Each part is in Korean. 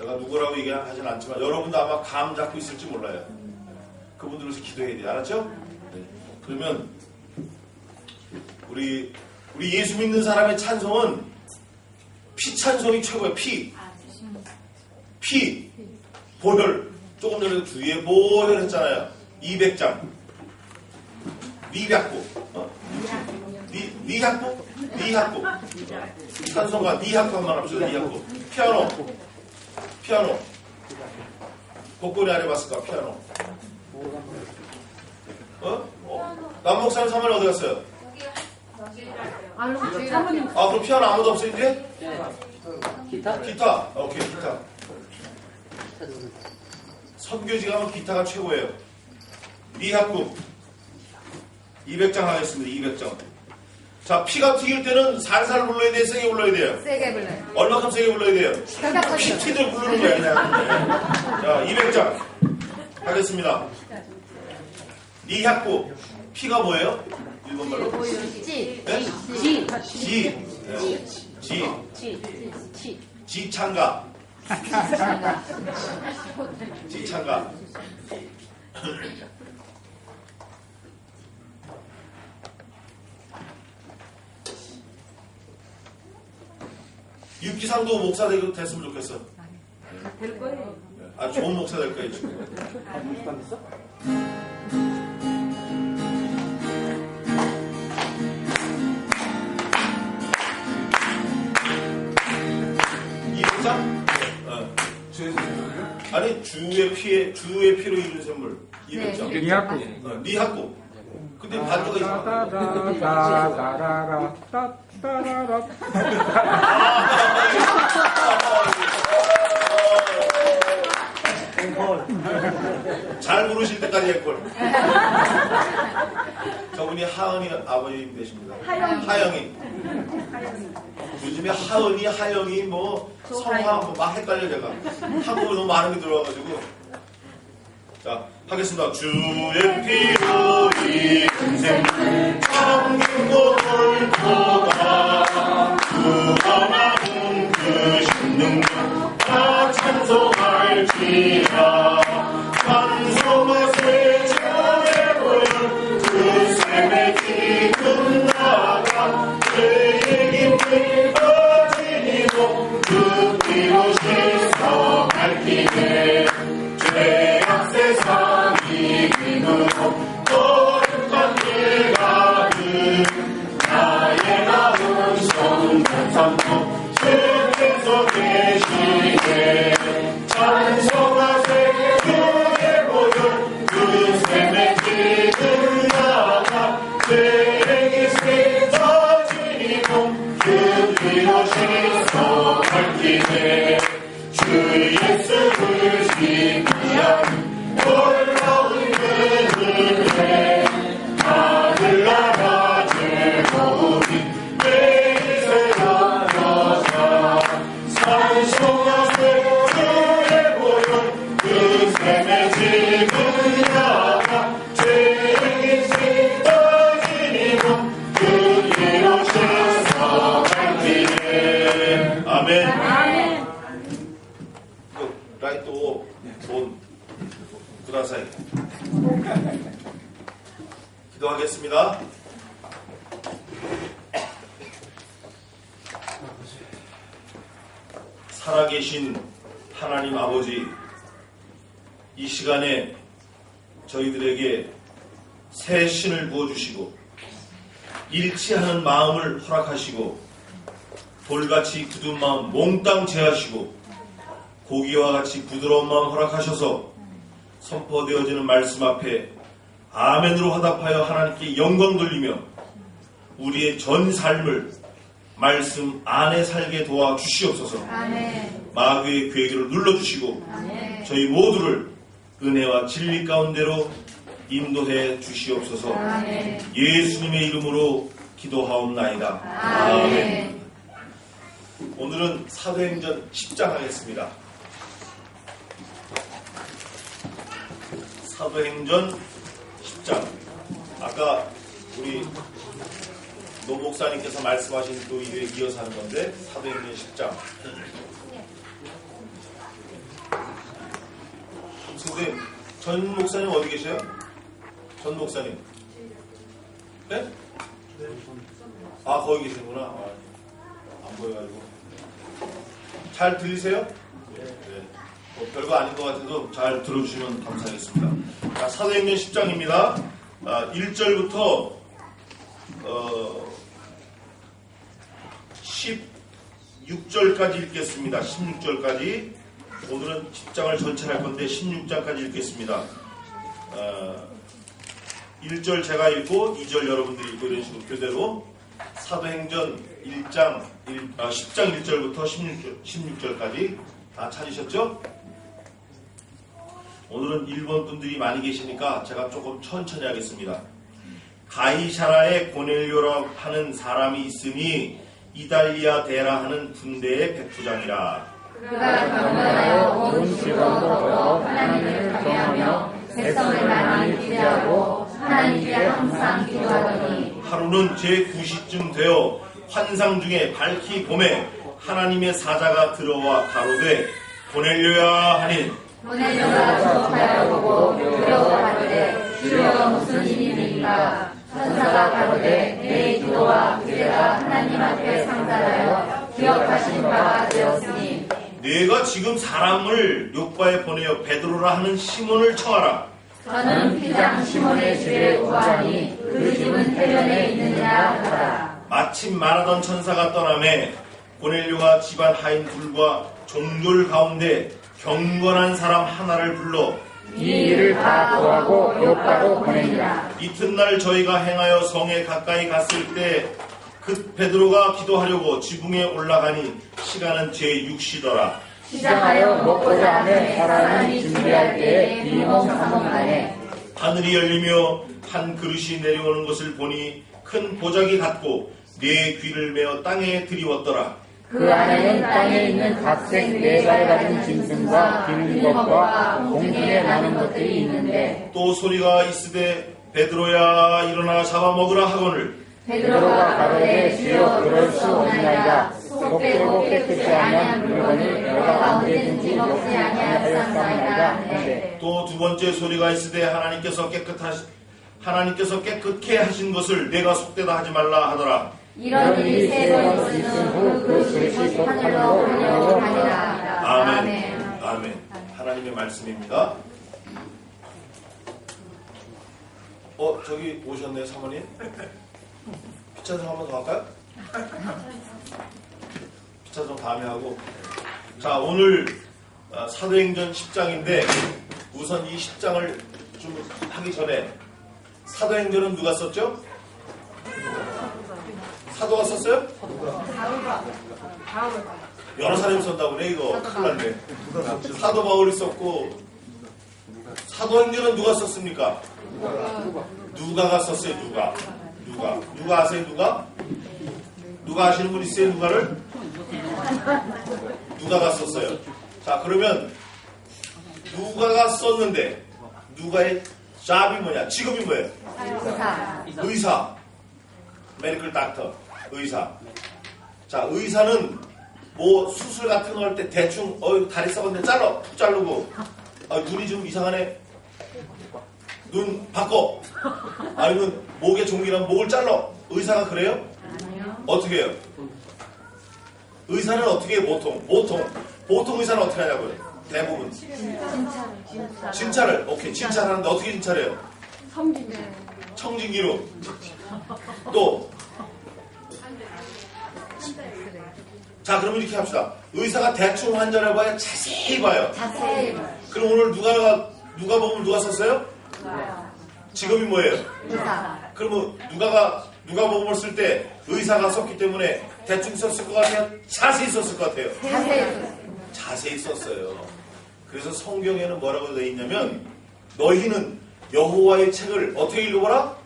제가 누구라고 얘기하진 않지만 여러분도 아마 감 잡고 있을지 몰라요. 그분들 위해서 기도해야 돼요. 알았죠? 네. 그러면 우리 예수 믿는 사람의 찬송은 피 찬송이 최고예요. 피. 보혈. 조금 전에 주의 보혈 했잖아요. 200장. 니작부. 니작부. 찬송가 니작부 한번 합시다. 니작부. 피아노. 곡고리 안 해봤을까? 피아노. 남목사님 사모님 어디 갔어요? 그럼 피아노 아무도 없어요 이제? 기타. 오케이, 기타. 선교지 가면 기타가 최고예요. 니학국 200장 하겠습니다. 200장. 자, 피가 튀길 때는 살살 불러야 돼요? 세게 불러야 돼요? 세게 불러요. 얼마큼 세게 불러야 돼요? 피 튀들 부르는 거야 그냥. 자, 200장 하겠습니다. 니학국 피가 뭐예요? 일본말로? 지창가. 육기상도 목사 됐으면 좋겠어. 될 거예요. 좋은 목사 될 거예요. 이 목사? 아니 주의 피로 이룬 샘물 200장. 니학고. 근데 반주가 이상하다. 잘 부르실 때까지 했걸. 저분이 하은이 아버님 되십니다. 하영이. 요즘에 하은이, 하영이 성화 막 헷갈려 제가. 한국어 너무 많은 게 들어와가지고. 자, 하겠습니다. 주의 피로 이은 샘물 참기고 돌보다 구원하는 그 신능력 다 찬송할지라. 찬송하세 주의 보혈 그 샘에 기름 나가 죄의 깊은 거지니고 그 피로 씻어 밝히네. 죄악 세상 이기므로 거룩한 길 가득 나의 나은 성탄도 주께서 계시네. 찬송하세 주의 보혈 그 샘에 기름 나가 죄의 깊이 터지고 그 피로 씻어 밝히네. 주 예수를 신비한 놀라운 그 은혜 하늘나라 즐거움이 매일 새로워져. 찬송하세 주의 보혈 그 샘에 지금 나가 죄의 깊이 터지고 그 피로 씻어 밝히네. 아멘. 라이트 본 구다사이 기도하겠습니다. 살아계신 하나님 아버지, 이 시간에 저희들에게 새 신을 부어주시고 일치하는 마음을 허락하시고 돌같이 굳은 마음 몽땅 제하시고 고기와 같이 부드러운 마음 허락하셔서 선포되어지는 말씀 앞에 아멘으로 화답하여 하나님께 영광 돌리며 우리의 전 삶을 말씀 안에 살게 도와주시옵소서. 아멘. 마귀의 괴계를 눌러주시고 아멘. 저희 모두를 은혜와 진리 가운데로 인도해 주시옵소서. 아멘. 예수님의 이름으로 기도하옵나이다. 아멘. 아멘. 오늘은 사도행전 10장 하겠습니다. 사도행전 10장. 아까 우리 노 목사님께서 말씀하신 그 일에 이어서 하는 건데 사도행전 10장. 선생님, 전 목사님 어디 계세요? 전 목사님. 네? 아, 거기 계시구나. 안 보여가지고. 잘 들리세요? 네. 뭐 별거 아닌 것 같아도 잘 들어주시면 감사하겠습니다. 자, 사도행전 10장입니다. 1절부터 16절까지 읽겠습니다. 16절까지. 오늘은 10장을 전체를 할 건데 16장까지 읽겠습니다. 1절 제가 읽고 2절 여러분들이 읽고 이런 식으로 교대로 사도행전 10장 1절부터 16절까지 다 찾으셨죠? 오늘은 일본 분들이 많이 계시니까 제가 조금 천천히 하겠습니다. 가이사라에 고넬료라고 하는 사람이 있으니 이달리아 데라 하는 군대의 백부장이라. 그가 경건하여 온 직업으로 하나님을 경외하며 백성을 많이 기대하고 하나님께 항상 기도하더니 하루는 제9시쯤 되어 환상 중에 밝히 봄에 하나님의 사자가 들어와 가로되 고넬료야 하니 고넬료가 주목하여 보고 두려워하되 주여 무슨 일입니까? 천사가 가로되 내 기도와 기대가 하나님 앞에 상달하여 기억하신 바가 되었으니 네가 지금 사람을 요바에 보내어 베드로라 하는 시몬을 청하라. 저는 피장 시몬의 집에 구하니 그 집은 해변에 있느니라 하더라. 마침 말하던 천사가 떠나매 고넬료가 집안 하인 둘과 종졸 가운데 경건한 사람 하나를 불러 이 일을 다 구하고 요바로 보내니라. 이튿날 저희가 행하여 성에 가까이 갔을 때 그 베드로가 기도하려고 지붕에 올라가니 시간은 제6시더라. 시작하여 먹고자 하는 사람이 준비할 때에 비몽사몽하네. 하늘이 열리며 한 그릇이 내려오는 것을 보니 큰 보자기 같고 네 귀를 메어 땅에 들이웠더라. 그 안에는 땅에 있는 각색 네 가지 짐승과 기는 것과 공중에 나는 것들이 있는데 또 소리가 있으되 베드로야 일어나 잡아먹으라 하거늘 베드로가 가로되 주여 그럴 수 없나이다. 속되고 깨끗이 아니한 물건을 내가 언제든지 먹지 아니하였사나이다 하는데 또 두 번째 소리가 있으되 하나님께서 깨끗게 하신 것을 내가 속되다 하지 말라 하더라. 이런 일이 세 번 있은 후 그 그릇이 곧 하늘로 올라가니라. 아멘. 아멘. 하나님의 말씀입니다. 저기 오셨네요, 사모님. 피차좀 한번 더 할까요? 피차 좀 다음에 하고. 자, 오늘 사도행전 10장인데 우선 이 10장을 좀 하기 전에 사도행전은 누가 썼죠? 사도가 썼어요? 여러 사람이 썼다고 그래 이거 큰일 났네. 사도 바울이 썼고 사도행전은 누가 썼습니까? 누가가 썼어요. 누가 아세요? 누가 아시는 분 있어요? 누가를? 누가가 썼어요. 자, 그러면 누가가 썼는데 누가의 잡이 뭐냐? 직업이 뭐예요? 의사. 메디컬 닥터. 의사. 자, 의사는 뭐 수술 같은 거 할 때 대충 다리 썩었는데 툭 자르고 눈이 좀 이상하네. 눈 바꿔. 아니면 목에 종이랑 목을 잘라. 의사가 그래요? 어떻게 해요? 의사는 어떻게 해요? 보통 의사는 어떻게 하냐고요? 대부분 진찰을. 오케이, 진찰하는데 어떻게 진찰해요? 청진기로. 또 자, 그러면 이렇게 합시다. 의사가 대충 환자를 봐야 자세히 봐요. 그럼 오늘 누가 보면 누가 썼어요? 직업이 뭐예요? 의사. 그러면 누가 보험을 쓸 때 의사가 썼기 때문에 대충 썼을 것 같아요? 자세히 썼을 것 같아요? 자세히 썼어요. 그래서 성경에는 뭐라고 되어 있냐면 너희는 여호와의 책을 어떻게 읽어보라?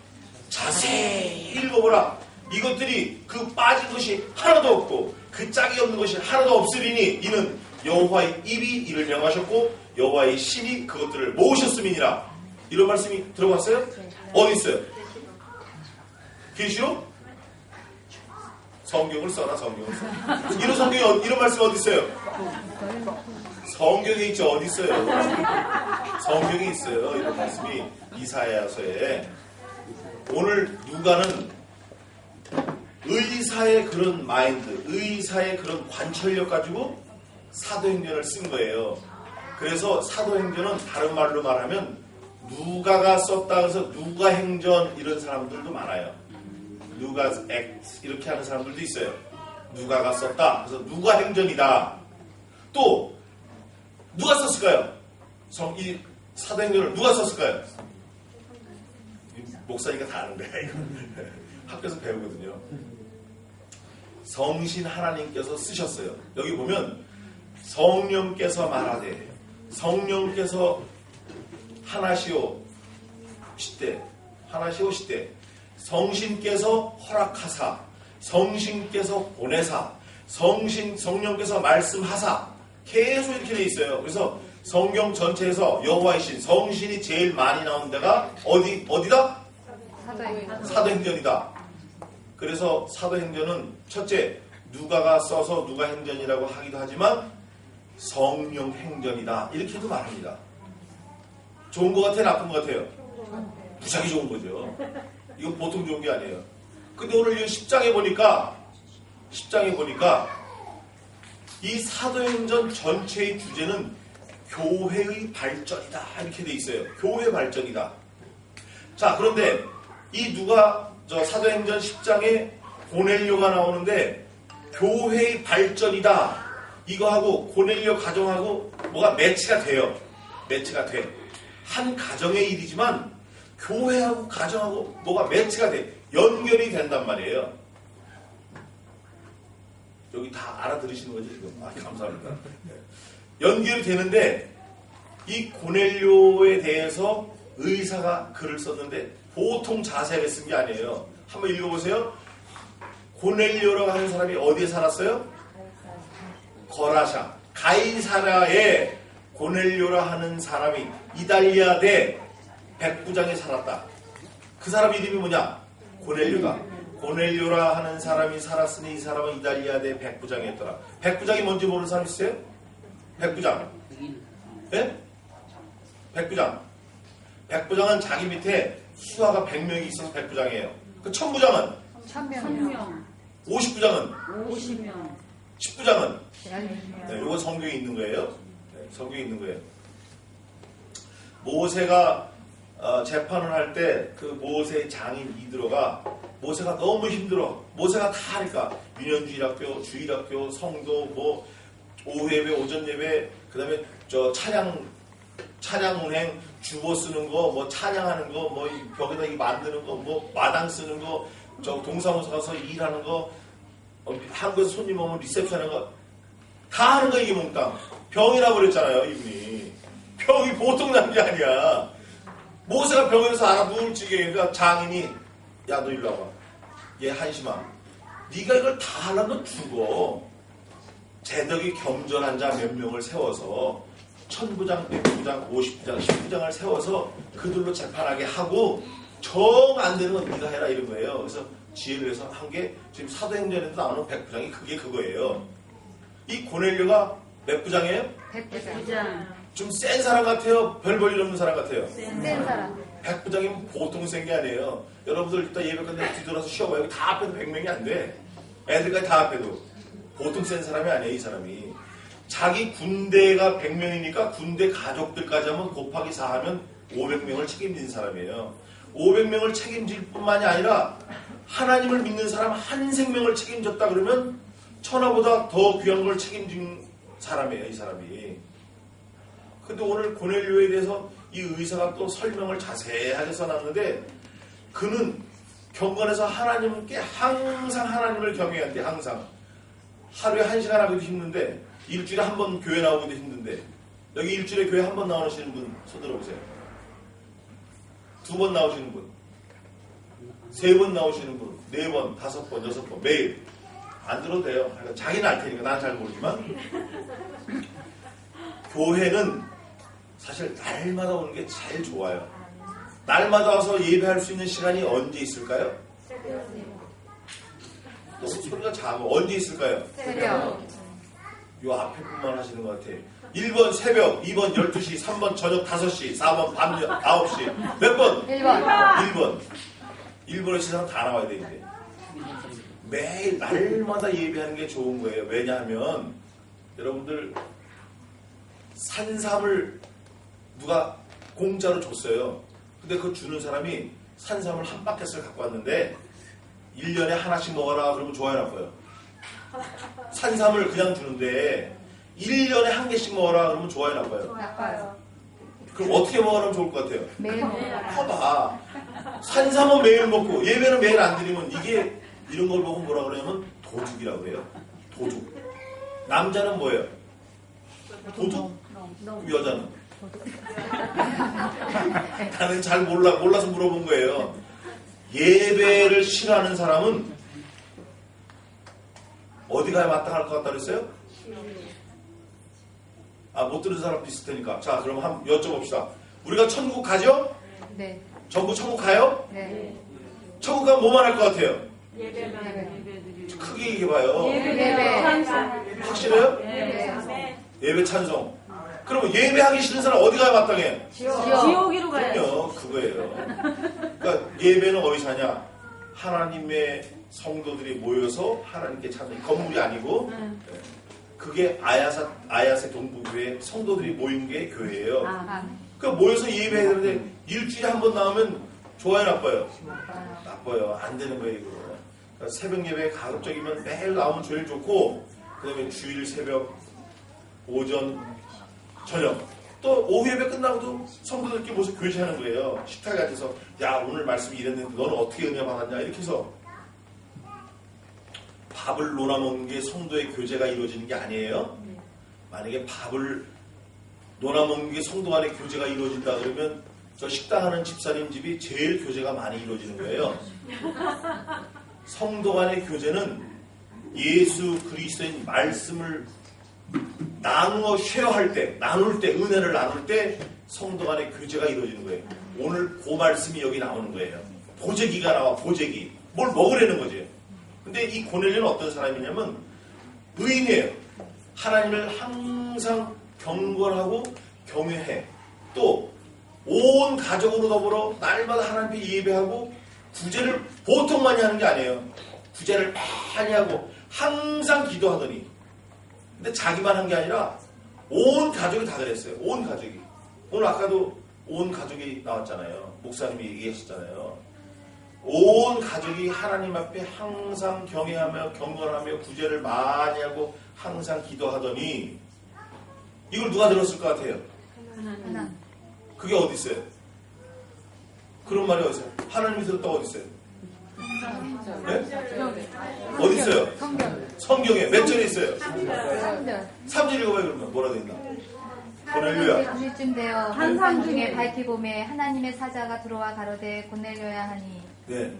자세히 읽어보라. 이것들이 그 빠진 것이 하나도 없고 그 짝이 없는 것이 하나도 없으리니 이는 여호와의 입이 이를 명하셨고 여호와의 신이 그것들을 모으셨음이니라. 이런 말씀이 들어봤어요? 어디 있어요? 계시록? 성경을 써라. 이런 말씀 어디 있어요? 성경에 있죠. 어디 있어요? 성경에 있어요. 이런 말씀이 이사야서에. 오늘 누가는 의사의 그런 마인드, 의사의 그런 관철력 가지고 사도행전을 쓴 거예요. 그래서 사도행전은 다른 말로 말하면 누가가 썼다 해서 누가행전 이런 사람들도 많아요. 누가's act 이렇게 하는 사람들도 있어요. 누가가 썼다. 그래서 누가행전이다. 또 누가 썼을까요? 이 사도행전을 누가 썼을까요? 목사니까 다 아는 거야 이거. 학교에서 배우거든요. 성신 하나님께서 쓰셨어요. 여기 보면 성령께서 말하되 성령께서 하나시오 시대 성신께서 허락하사 성신께서 보내사 성령께서 말씀하사 계속 이렇게 돼 있어요. 그래서 성경 전체에서 여호와의 신 성신이 제일 많이 나온 데가 어디다? 사도행전이다. 그래서 사도행전은 첫째 누가가 써서 누가행전이라고 하기도 하지만 성령행전이다 이렇게도 말합니다. 좋은 것 같아요? 나쁜 것 같아요? 무지하게 좋은 거죠. 이건 보통 좋은 게 아니에요. 근데 오늘 이 10장에 보니까 이 사도행전 전체의 주제는 교회의 발전이다 이렇게 돼 있어요. 교회 발전이다. 자, 그런데 이 사도행전 10장에 고넬료가 나오는데 교회의 발전이다 이거하고 고넬료 가정하고 뭐가 매치가 돼요. 매치가 돼. 한 가정의 일이지만 교회하고 가정하고 뭐가 매치가 돼. 연결이 된단 말이에요. 여기 다 알아들으시는 거죠 지금? 감사합니다. 연결이 되는데 이 고넬료에 대해서 의사가 글을 썼는데 보통 자세하게 쓴 게 아니에요. 한번 읽어보세요. 고넬료라고 하는 사람이 어디에 살았어요? 거라샤. 가이사라에 고넬료라 하는 사람이 이달리아 대 백부장에 살았다. 그 사람 이름이 뭐냐? 고넬료다. 고넬료라 하는 사람이 살았으니 이 사람은 이달리아 대 백부장이었더라. 백부장이 뭔지 모르는 사람 있어요? 백부장. 예? 백부장. 백부장은 자기 밑에 수하가 100명이 있어서 백부장이에요. 그 천부장은? 1000명. 50부장은? 50명. 10부장은? 네, 이거 성경에 있는 거예요. 네, 성경에 있는 거예요. 모세가 재판을 할 때 그 모세의 장인 이드로가 모세가 너무 힘들어. 모세가 다 하니까 유년주일학교, 주일학교, 성도, 뭐 오후예배, 오전예배, 그 다음에 찬양 운행, 주보 쓰는 거, 뭐 찬양하는 거, 뭐 벽에다 이 만드는 거, 뭐 마당 쓰는 거, 동사무소 가서 일하는 거, 한국에서 손님 오면 리셉션 하는 거, 다 하는 거 이게 몽땅. 병이라 그랬잖아요, 이분이. 병이 보통 난 게 아니야. 모세가 병에서 알아 누울 지경이니까 장인이, 야, 너 일로 와봐. 얘 한심아. 네가 이걸 다 하려면 죽어. 제덕이 겸전한 자 몇 명을 세워서 1000부장, 100부장, 50부장, 10부장을 세워서 그들로 재판하게 하고 정 안 되는 건 네가 해라 이런 거예요. 그래서 지혜를 해서 한 게 지금 사도행전에도 나오는 100부장이 그게 그거예요. 이 고넬료가 몇 부장이에요? 100부장. 좀 센 사람 같아요? 별 볼일 없는 사람 같아요? 센 사람. 100부장이면 보통 센 게 아니에요. 여러분들 이따 예배 끝나고 뒤돌아서 쉬어봐요. 다 합해도 100명이 안 돼. 애들까지 다 합해도. 보통 센 사람이 아니에요, 이 사람이. 자기 군대가 100명이니까 군대 가족들까지 하면 곱하기 4 하면 500명을 책임진 사람이에요. 500명을 책임질 뿐만이 아니라 하나님을 믿는 사람 한 생명을 책임졌다 그러면 천하보다 더 귀한 걸 책임진 사람이에요, 이 사람이. 근데 오늘 고넬료에 대해서 이 의사가 또 설명을 자세하게 써놨는데 그는 경건에서 하나님께 항상 하나님을 경외한대. 항상. 하루에 1시간 하기도 힘든데 일주일에 한 번 교회 나오기도 힘든데 여기 일주일에 교회 한 번 나오시는 분 손 들어보세요. 2번 나오시는 분, 3번 나오시는 분, 4번, 5번, 6번 매일 안 들어도 돼요. 자기는 알 테니까 난 잘 모르지만 교회는 사실 날마다 오는 게 제일 좋아요. 날마다 와서 예배할 수 있는 시간이 언제 있을까요? 너무 소리가 작아. 언제 있을까요? 새벽. 요 앞에 뿐만 하시는 것 같아. 1번 새벽, 2번 12시, 3번 저녁 5시, 4번 밤 9시. 몇 번? 1번. 1번. 1번의 시간 다 나와야 되는데. 매일 날마다 예배하는 게 좋은 거예요. 왜냐하면 여러분들 산삼을 누가 공짜로 줬어요. 근데 그 주는 사람이 산삼을 한 바켓을 갖고 왔는데 1년에 하나씩 먹어라 그러면 좋아요 나빠요? 산삼을 그냥 주는데 1년에 한 개씩 먹어라 그러면 좋아요 나빠요? 나빠요. 그럼 어떻게 먹으면 좋을 것 같아요? 매일 먹어요. 커봐. 산삼은 매일 먹고 예배는 매일 안 드리면 이게 이런 걸 보고 뭐라 그러냐면 도둑이라고 그래요. 도둑. 남자는 뭐예요? 도둑? 여자는? 나는 잘 몰라서 물어본 거예요. 예배를 싫어하는 사람은 어디 가야 마땅할 것 같다 그랬어요? 아, 못 들은 사람 비슷하니까. 자, 그럼 한번 여쭤봅시다. 우리가 천국 가죠? 네. 전부 천국 가요? 네. 천국 가면 뭐만 할 것 같아요? 예배. 크게 얘기해봐요. 예배. 확실해요? 네. 예배 찬송. 그러면 예배하기 싫은 사람 어디 가야 마땅해? 지옥으로 가야지. 그럼요, 그거예요. 그러니까 예배는 어디서 하냐? 하나님의 성도들이 모여서 하나님께 찬송. 건물이 아니고 그게 아야세 동부교회 성도들이 모인 게 교회예요. 그러니까 모여서 예배해야 되는데 일주일에 한 번 나오면 좋아요, 나빠요? 나빠요. 안 되는 거예요, 이거. 그러니까 새벽 예배 가급적이면 매일 나오면 제일 좋고, 그 다음에 주일 새벽, 오전, 저녁. 또 오후 예배 끝나고도 성도들끼리 모여서 교제하는 거예요. 식탁에 앉아서 야, 오늘 말씀이 이랬는데 너는 어떻게 은혜 받았냐 이렇게 해서 밥을 논아 먹는 게 성도의 교제가 이루어지는 게 아니에요. 만약에 밥을 논아 먹는 게 성도 간의 교제가 이루어진다 그러면 저 식당 하는 집사님 집이 제일 교제가 많이 이루어지는 거예요. 성도 간의 교제는 예수 그리스도의 말씀을 나누어 쉐어할 때, 나눌 때, 은혜를 나눌 때 성도 간의 교제가 이루어지는 거예요. 오늘 그 말씀이 여기 나오는 거예요. 보재기가 나와, 보재기. 뭘 먹으려는 거지. 근데 이 고넬료는 어떤 사람이냐면 의인이에요. 하나님을 항상 경건하고 경외해. 또 온 가족으로 더불어 날마다 하나님께 예배하고 구제를 보통 많이 하는 게 아니에요. 구제를 많이 하고 항상 기도하더니 근데 자기만 한 게 아니라 온 가족이 다 그랬어요. 온 가족이. 오늘 아까도 온 가족이 나왔잖아요. 목사님이 얘기하셨잖아요. 온 가족이 하나님 앞에 항상 경외하며 경건하며 구제를 많이 하고 항상 기도하더니 이걸 누가 들었을 것 같아요? 하나님. 그게 어디 있어요? 그런 말이 어디 있어요? 하나님이 들었다고 어디 있어요? 네? 어디 있어요? 성경에 몇 절에 있어요? 3절. 3절 읽어봐요. 그러면 뭐라 돼 있나? 고넬료야. 9시쯤 되어 한산 중에 밝히 봄에 하나님의 사자가 들어와 가로되 고넬료야 하니 네.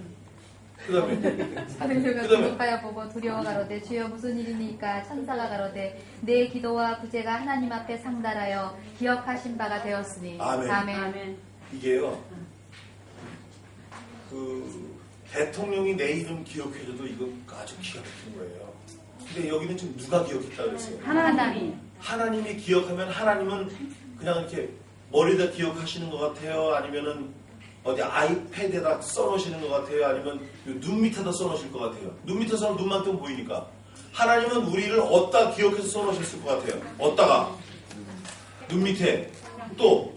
그 다음에 고넬료가 그다음에? 기록하여 보고 두려워 가로되 주여 무슨 일이니까 천사가 가로되 내 기도와 구제가 하나님 앞에 상달하여 기억하신 바가 되었으니 아멘. 이게요. 그 대통령이 내 이름 기억해줘도 이거 아주 기가 막힌 거예요. 근데 여기는 지금 누가 기억했다 그랬어요? 하나님. 하나님이 기억하면 하나님은 그냥 이렇게 머리에다 기억하시는 것 같아요? 아니면은 어디 아이패드에다 써놓으시는 것 같아요? 아니면 눈 밑에다 써놓으실 것 같아요? 눈 밑에 써놓으면 눈만 뜨면 보이니까. 하나님은 우리를 어디다 기억해서 써놓으셨을 것 같아요? 어디다가? 눈 밑에. 또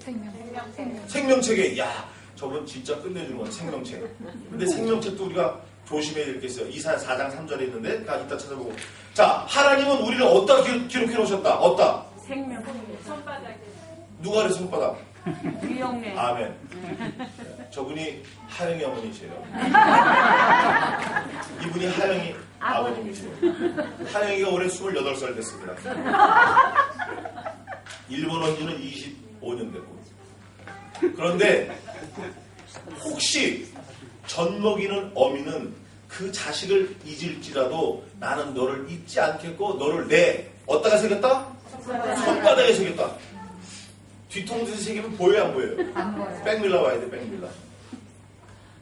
생명책에. 야, 저분 진짜 끝내주는 거야. 생명책. 근데 생명책도 우리가 조심해야 될 게 있어요. 이사야 4장 3절에 있는데 이따 찾아보고. 자, 하나님은 우리를 어디다 기록해 놓으셨다? 어디다? 생명. 누가 그래 손바닥? 유영래. 아멘. 네, 저분이 하영이 어머니세요. 이분이 하영이 아버님이세요. 하영이가 올해 28살 됐습니다. 일본 온 지는 25년 됐고. 그런데 혹시 젖먹이는 어미는 그 자식을 잊을지라도 나는 너를 잊지 않겠고 너를 어디다가 새겼다? 손바닥에 새겼다. 뒤통수에 새기면 보여요, 안 보여요? 안 보여요. 백밀러 봐야 돼, 백밀러.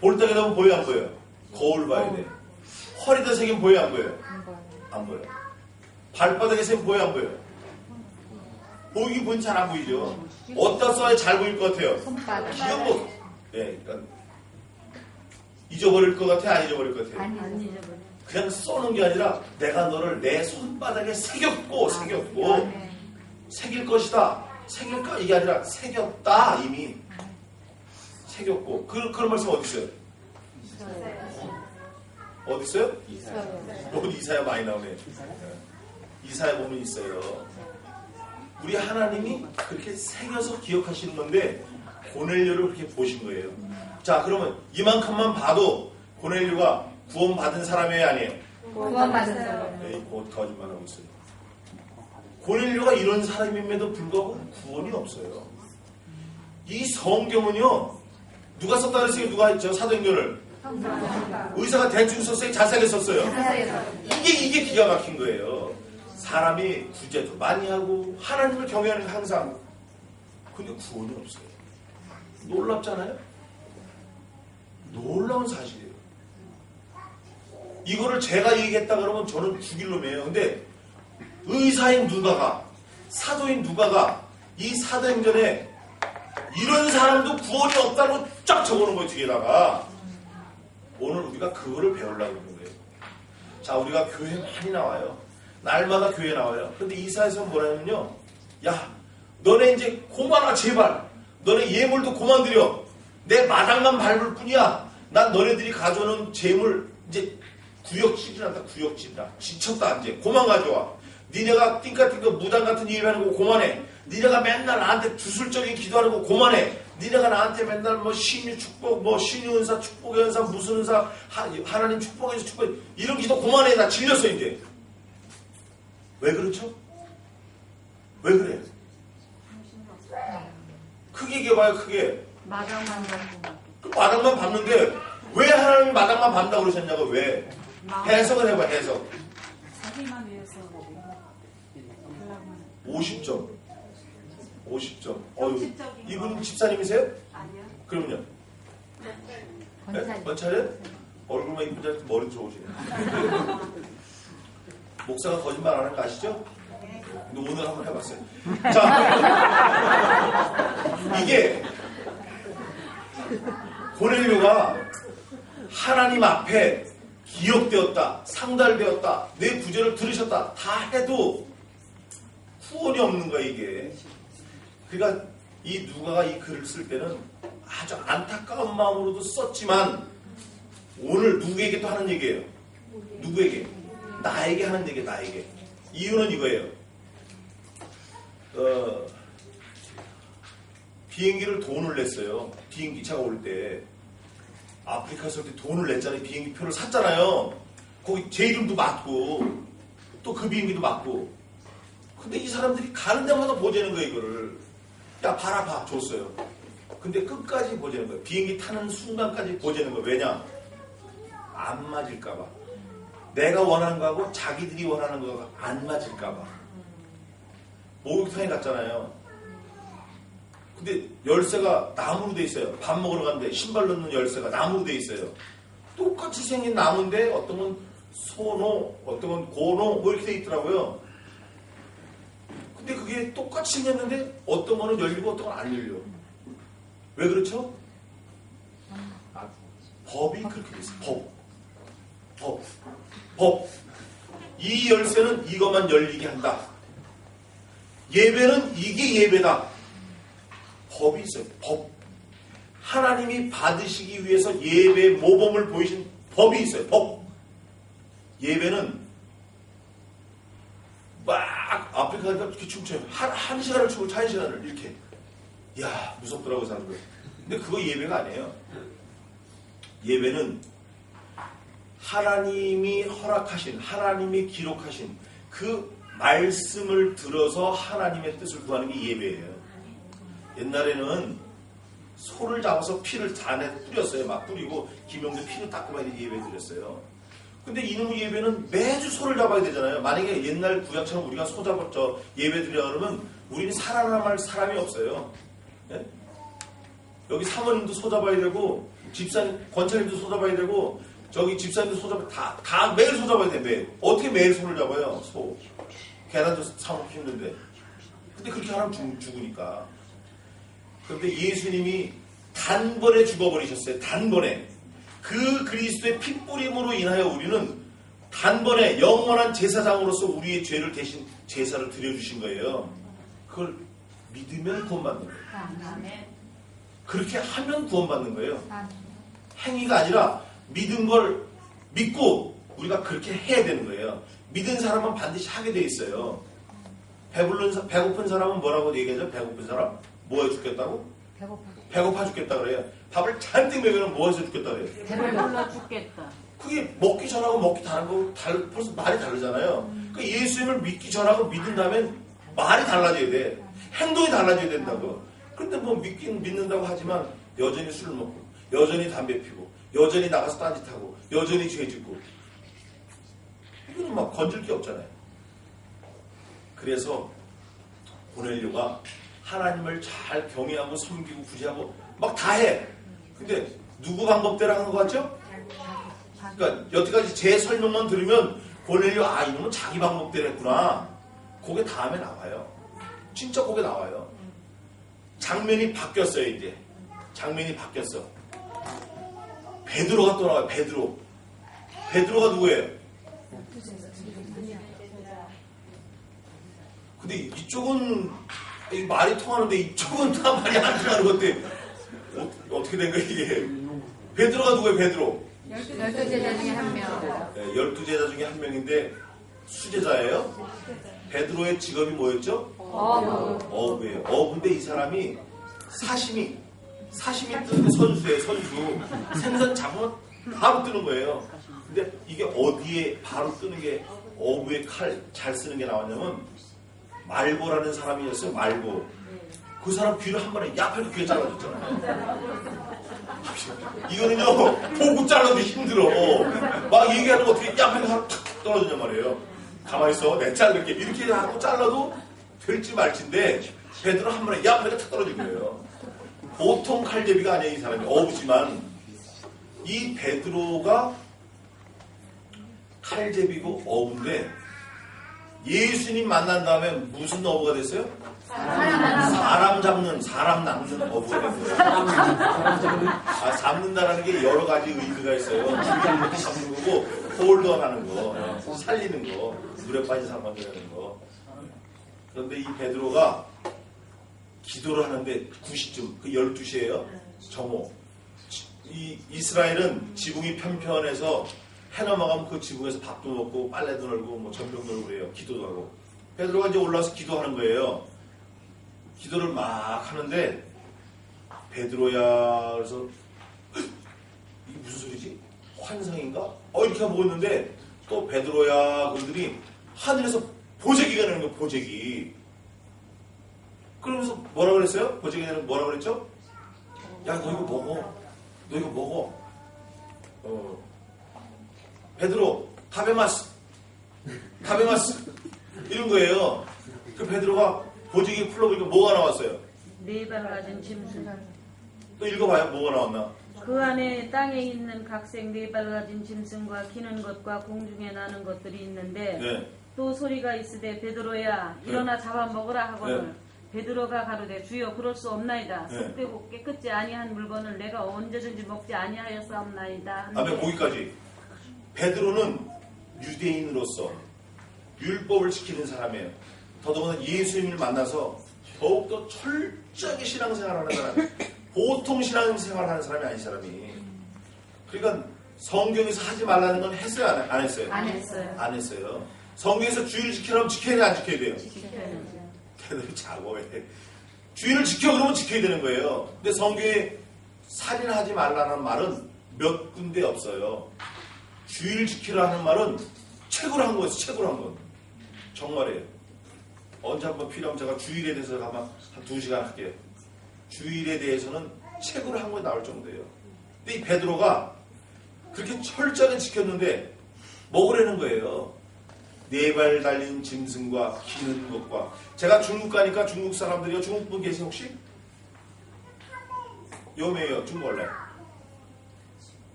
볼따기 나면 보여요, 안 보여요? 거울 봐야 돼. 허리다 새기면 보여요, 안 보여요? 안 보여요. 안 보여요. 발바닥에 새기면 보여요, 안 보여요? 보이긴 보이는 잘 안 보이죠. 어디다 써야 잘 보일 것 같아요? 손바닥. 기억 못. 예, 그러니까 잊어버릴 것 같아, 안 잊어버릴 것 같아요? 안 잊어버려. 그냥 써놓은 게 아니라 내가 너를 내 손바닥에 새겼고 새길 것이다. 새길까? 이게 아니라 새겼다 이미. 새겼고. 그런 말씀 어디 있어요? 어디 있어요? 여기 이사야 많이 나오네. 이사야 보면 있어요. 우리 하나님이 그렇게 새겨서 기억하시는 건데 고넬료를 그렇게 보신 거예요. 자, 그러면 이만큼만 봐도 고넬료가 구원받은 사람이에요, 아니에요? 구원받은 사람. 네, 곧 거짓말하고 있어요. 고넬료가 이런 사람임에도 불구하고 구원이 없어요. 이 성경은요, 누가 썼다 그랬어요? 누가 했죠? 사도행전을. 의사가 대충 썼어요? 자세하게 썼어요? 이게 기가 막힌 거예요. 사람이 구제도 많이 하고 하나님을 경외하는 항상. 근데 구원이 없어요. 놀랍잖아요? 놀라운 사실이에요. 이거를 제가 얘기했다 그러면 저는 죽일 놈이에요. 근데 의사인 누가가, 사도인 누가가 이 사도행전에 이런 사람도 구원이 없다고 쫙 적어놓은 거예요, 뒤에다가. 오늘 우리가 그거를 배우려고 그러는 거예요. 자, 우리가 교회 많이 나와요. 날마다 교회 나와요. 근데 이사에서 뭐라냐면요. 야, 너네 이제 고만아, 제발. 너네 예물도 고만 드려. 내 마당만 밟을 뿐이야. 난 너네들이 가져오는 재물, 이제 구역질이란다, 구역질이다. 지쳤다, 이제. 고만 가져와. 니네가 띵까띵까 무당 같은 일 하는 거 고만해. 니네가 맨날 나한테 주술적인 기도하는 거 고만해. 니네가 나한테 맨날 뭐 신유 축복, 뭐 신유 은사, 축복의 은사, 무슨 은사, 하나님 축복에서 축복, 이런 기도 고만해. 나 질렸어, 이제. 왜 그렇죠? 왜 그래요? 크게 얘기해봐요, 크게. 마당만 밟고. 그 마당만 밟는데 왜 하나님이 마당만 밟는다고 그러셨냐고. 왜? 해석을 해봐, 해석. 자기만 위해서 50점. 50점. 정치적인 이분 거. 집사님이세요? 아니요. 그럼요. 권찰. 권찰이요? 얼굴만 이쁘지 않고 머리 좋으시네. 목사가 거짓말 안 하는 거 아시죠? 근데 오늘 한번 해봤어요. 자, 이게 고넬료가 하나님 앞에 기억되었다, 상달되었다, 내 구제를 들으셨다 다 해도 후원이 없는 거야, 이게. 그러니까 이 누가가 이 글을 쓸 때는 아주 안타까운 마음으로도 썼지만 오늘 누구에게 또 하는 얘기예요. 누구에게? 나에게 하는 얘기예요, 나에게. 이유는 이거예요. 비행기를 돈을 냈어요. 비행기차가 올 때. 아프리카에서 올 때 돈을 냈잖아요. 비행기 표를 샀잖아요. 거기 제 이름도 맞고 또 그 비행기도 맞고. 근데 이 사람들이 가는 데마다 보재는 거예요, 이거를. 야, 봐라, 줬어요. 근데 끝까지 보재는 거예요. 비행기 타는 순간까지 보재는 거예요. 왜냐? 안 맞을까봐. 내가 원하는 거하고 자기들이 원하는 거가 안 맞을까봐. 목욕탕에 갔잖아요. 근데 열쇠가 나무로 돼 있어요. 밥 먹으러 갔는데 신발 넣는 열쇠가 나무로 돼 있어요. 똑같이 생긴 나무인데 어떤 건 소노, 어떤 건 고노 뭐 이렇게 돼 있더라고요. 근데 그게 똑같이 생겼는데 어떤 거는 열리고 어떤 건 안 열려. 왜 그렇죠? 법이 그렇게 돼 있어요. 법. 이 열쇠는 이것만 열리게 한다. 예배는 이게 예배다. 법이 있어요. 법. 하나님이 받으시기 위해서 예배의 모범을 보이신 법이 있어요. 법. 예배는 막 아프리카에서 이렇게 춤춰요. 한 시간을 추고 한 시간을 이렇게. 야, 무섭더라고 사는 거예요. 근데 그거 예배가 아니에요. 예배는 하나님이 허락하신, 하나님이 기록하신 그 말씀을 들어서 하나님의 뜻을 구하는 게 예배예요. 옛날에는 소를 잡아서 피를 잔에 뿌렸어요. 막 뿌리고 김영도 피를 닦고 막 예배 드렸어요. 근데 이놈의 예배는 매주 소를 잡아야 되잖아요. 만약에 옛날 구약처럼 우리가 소 잡았죠. 예배 드려 그러면 우리는 살아남을 사람이 없어요. 네? 여기 사모님도 소 잡아야 되고 집사님, 권차님도 소 잡아야 되고 저기 집사님도 소 잡아야 다 매일 소 잡아야 돼. 매일. 어떻게 매일 소를 잡아요? 소. 계란도 사먹기 힘든데. 근데 그렇게 하면 죽으니까. 그런데 예수님이 단번에 죽어버리셨어요. 단번에. 그 그리스도의 핏뿌림으로 인하여 우리는 단번에 영원한 제사장으로서 우리의 죄를 대신 제사를 드려주신 거예요. 그걸 믿으면 구원받는 거예요. 그렇게 하면 구원받는 거예요. 행위가 아니라 믿은 걸 믿고 우리가 그렇게 해야 되는 거예요. 믿은 사람은 반드시 하게 돼 있어요. 배고픈 사람은 뭐라고 얘기하죠? 배고픈 사람? 뭐 해 죽겠다고? 배고파 죽겠다 그래요. 밥을 잔뜩 먹으면 뭐 해서 죽겠다 그래요? 배불러 죽겠다. 그게 먹기 전하고 먹기 다르고 벌써 말이 다르잖아요. 그 예수님을 믿기 전하고 믿은 다음엔 말이 달라져야 돼. 행동이 달라져야 된다고. 근데 뭐 믿는다고 하지만 여전히 술을 먹고 여전히 담배 피고 여전히 나가서 딴짓하고 여전히 죄 짓고 이거는 막 건질 게 없잖아요. 그래서 고넬료가 하나님을 잘 경외하고 섬기고 구제하고 막 다 해. 근데 누구 방법대로 하는 것 같죠? 그러니까 여태까지 제 설명만 들으면 고넬료 이놈은 자기 방법대로 했구나. 그게 다음에 나와요. 진짜 그게 나와요. 장면이 바뀌었어요. 이제 장면이 바뀌었어. 베드로가 또 나와요. 베드로가 누구예요? 근데 이쪽은 말이 통하는데 이쪽은 다 말이 안 통하는 건데 어떻게 된 거야 이게? 베드로가 누구예요? 베드로? 12제자 중에 한 명. 네, 12제자 중에 한 명인데 수제자예요. 베드로의 직업이 뭐였죠? 어부예요. 어부인데 이 사람이 사시미 뜨는 게 선수예요. 선수. 생선 잡으면 바로 뜨는 거예요. 근데 이게 어디에 바로 뜨는 게 어부의 칼 잘 쓰는 게 나왔냐면 말고라는 사람이었어요. 말고. 그 사람 귀를 한 번에 약하게 귀에 잘라줬잖아요. 이거는요 보고 잘라도 힘들어. 막 얘기하는 거 어떻게 약하게 탁 떨어지냔 말이에요. 가만히 있어. 내 자를게 이렇게 하고 잘라도 될지 말지인데 베드로 한 번에 약하게 탁 떨어진 거예요. 보통 칼제비가 아니에요. 이 사람이 어부지만 이 베드로가 칼제비고 어부인데 예수님 만난 다음에 무슨 어부가 됐어요? 사람 낚는 어부가 됐어요. 잡는다라는 게 여러 가지 의미가 있어요. 잡는 거고 홀더하는 거, 살리는 거, 물에 빠진 사람 만드는 거. 그런데 이 베드로가 기도를 하는데 9시쯤, 그 12시예요. 정오. 이 이스라엘은 지붕이 편편해서 해 넘어가면 그 지붕에서 밥도 먹고 빨래도 널고 뭐 전병 널고 그래요. 기도도 하고. 베드로가 이제 올라와서 기도하는 거예요. 기도를 막 하는데 베드로야 그래서 이게 무슨 소리지? 환상인가? 이렇게 보고 있는데 또 베드로야 그러더니 하늘에서 보재기가 내는 거예요. 보재기. 그러면서 뭐라 그랬어요? 보재기 내는 뭐라 그랬죠? 야 너 이거 먹어. 너 이거 먹어. 베드로 타베마스 이런 거예요. 그 베드로가 보지기 풀러보니까 뭐가 나왔어요? 4발 가진 짐승. 또 읽어봐요. 뭐가 나왔나? 그 안에 땅에 있는 각색 4발 가진 짐승과 기는 것과 공중에 나는 것들이 있는데 네. 또 소리가 있으되 베드로야 일어나 잡아먹으라 하거늘 네. 베드로가 가로되 주여 그럴 수 없나이다. 네. 썩되고 깨끗지 아니한 물건을 내가 언제든지 먹지 아니하였사옵나이다. 앞에 거기까지. 베드로는 유대인으로서 율법을 지키는 사람이에요. 더더구나 예수님을 만나서 더욱더 철저하게 신앙생활하는 사람. 보통 신앙생활하는 사람이 아닌 사람이. 그러니까 성경에서 하지 말라는 건 했어요? 안 했어요? 안 했어요. 성경에서 주의를 지키라면 지켜야 돼? 안 지켜야 돼요? 걔들이 자고 해. 주의를 지켜 그러면 지켜야 되는 거예요. 근데 성경에 살인하지 말라는 말은 몇 군데 없어요. 주의를 지키라 하는 말은 책으로 한 거예요. 책으로 한 건. 정말이에요. 언제 한번 필요하면 제가 주일에 대해서 아마 한 2시간 할게요. 주일에 대해서는 책으로 한 권 나올 정도예요. 근데 이 베드로가 그렇게 철저하게 지켰는데 먹으려는 거예요. 4발 달린 짐승과 기는 것과. 제가 중국 가니까 중국 사람들이요. 중국 분 계세요 혹시? 요매요. 중국 원래.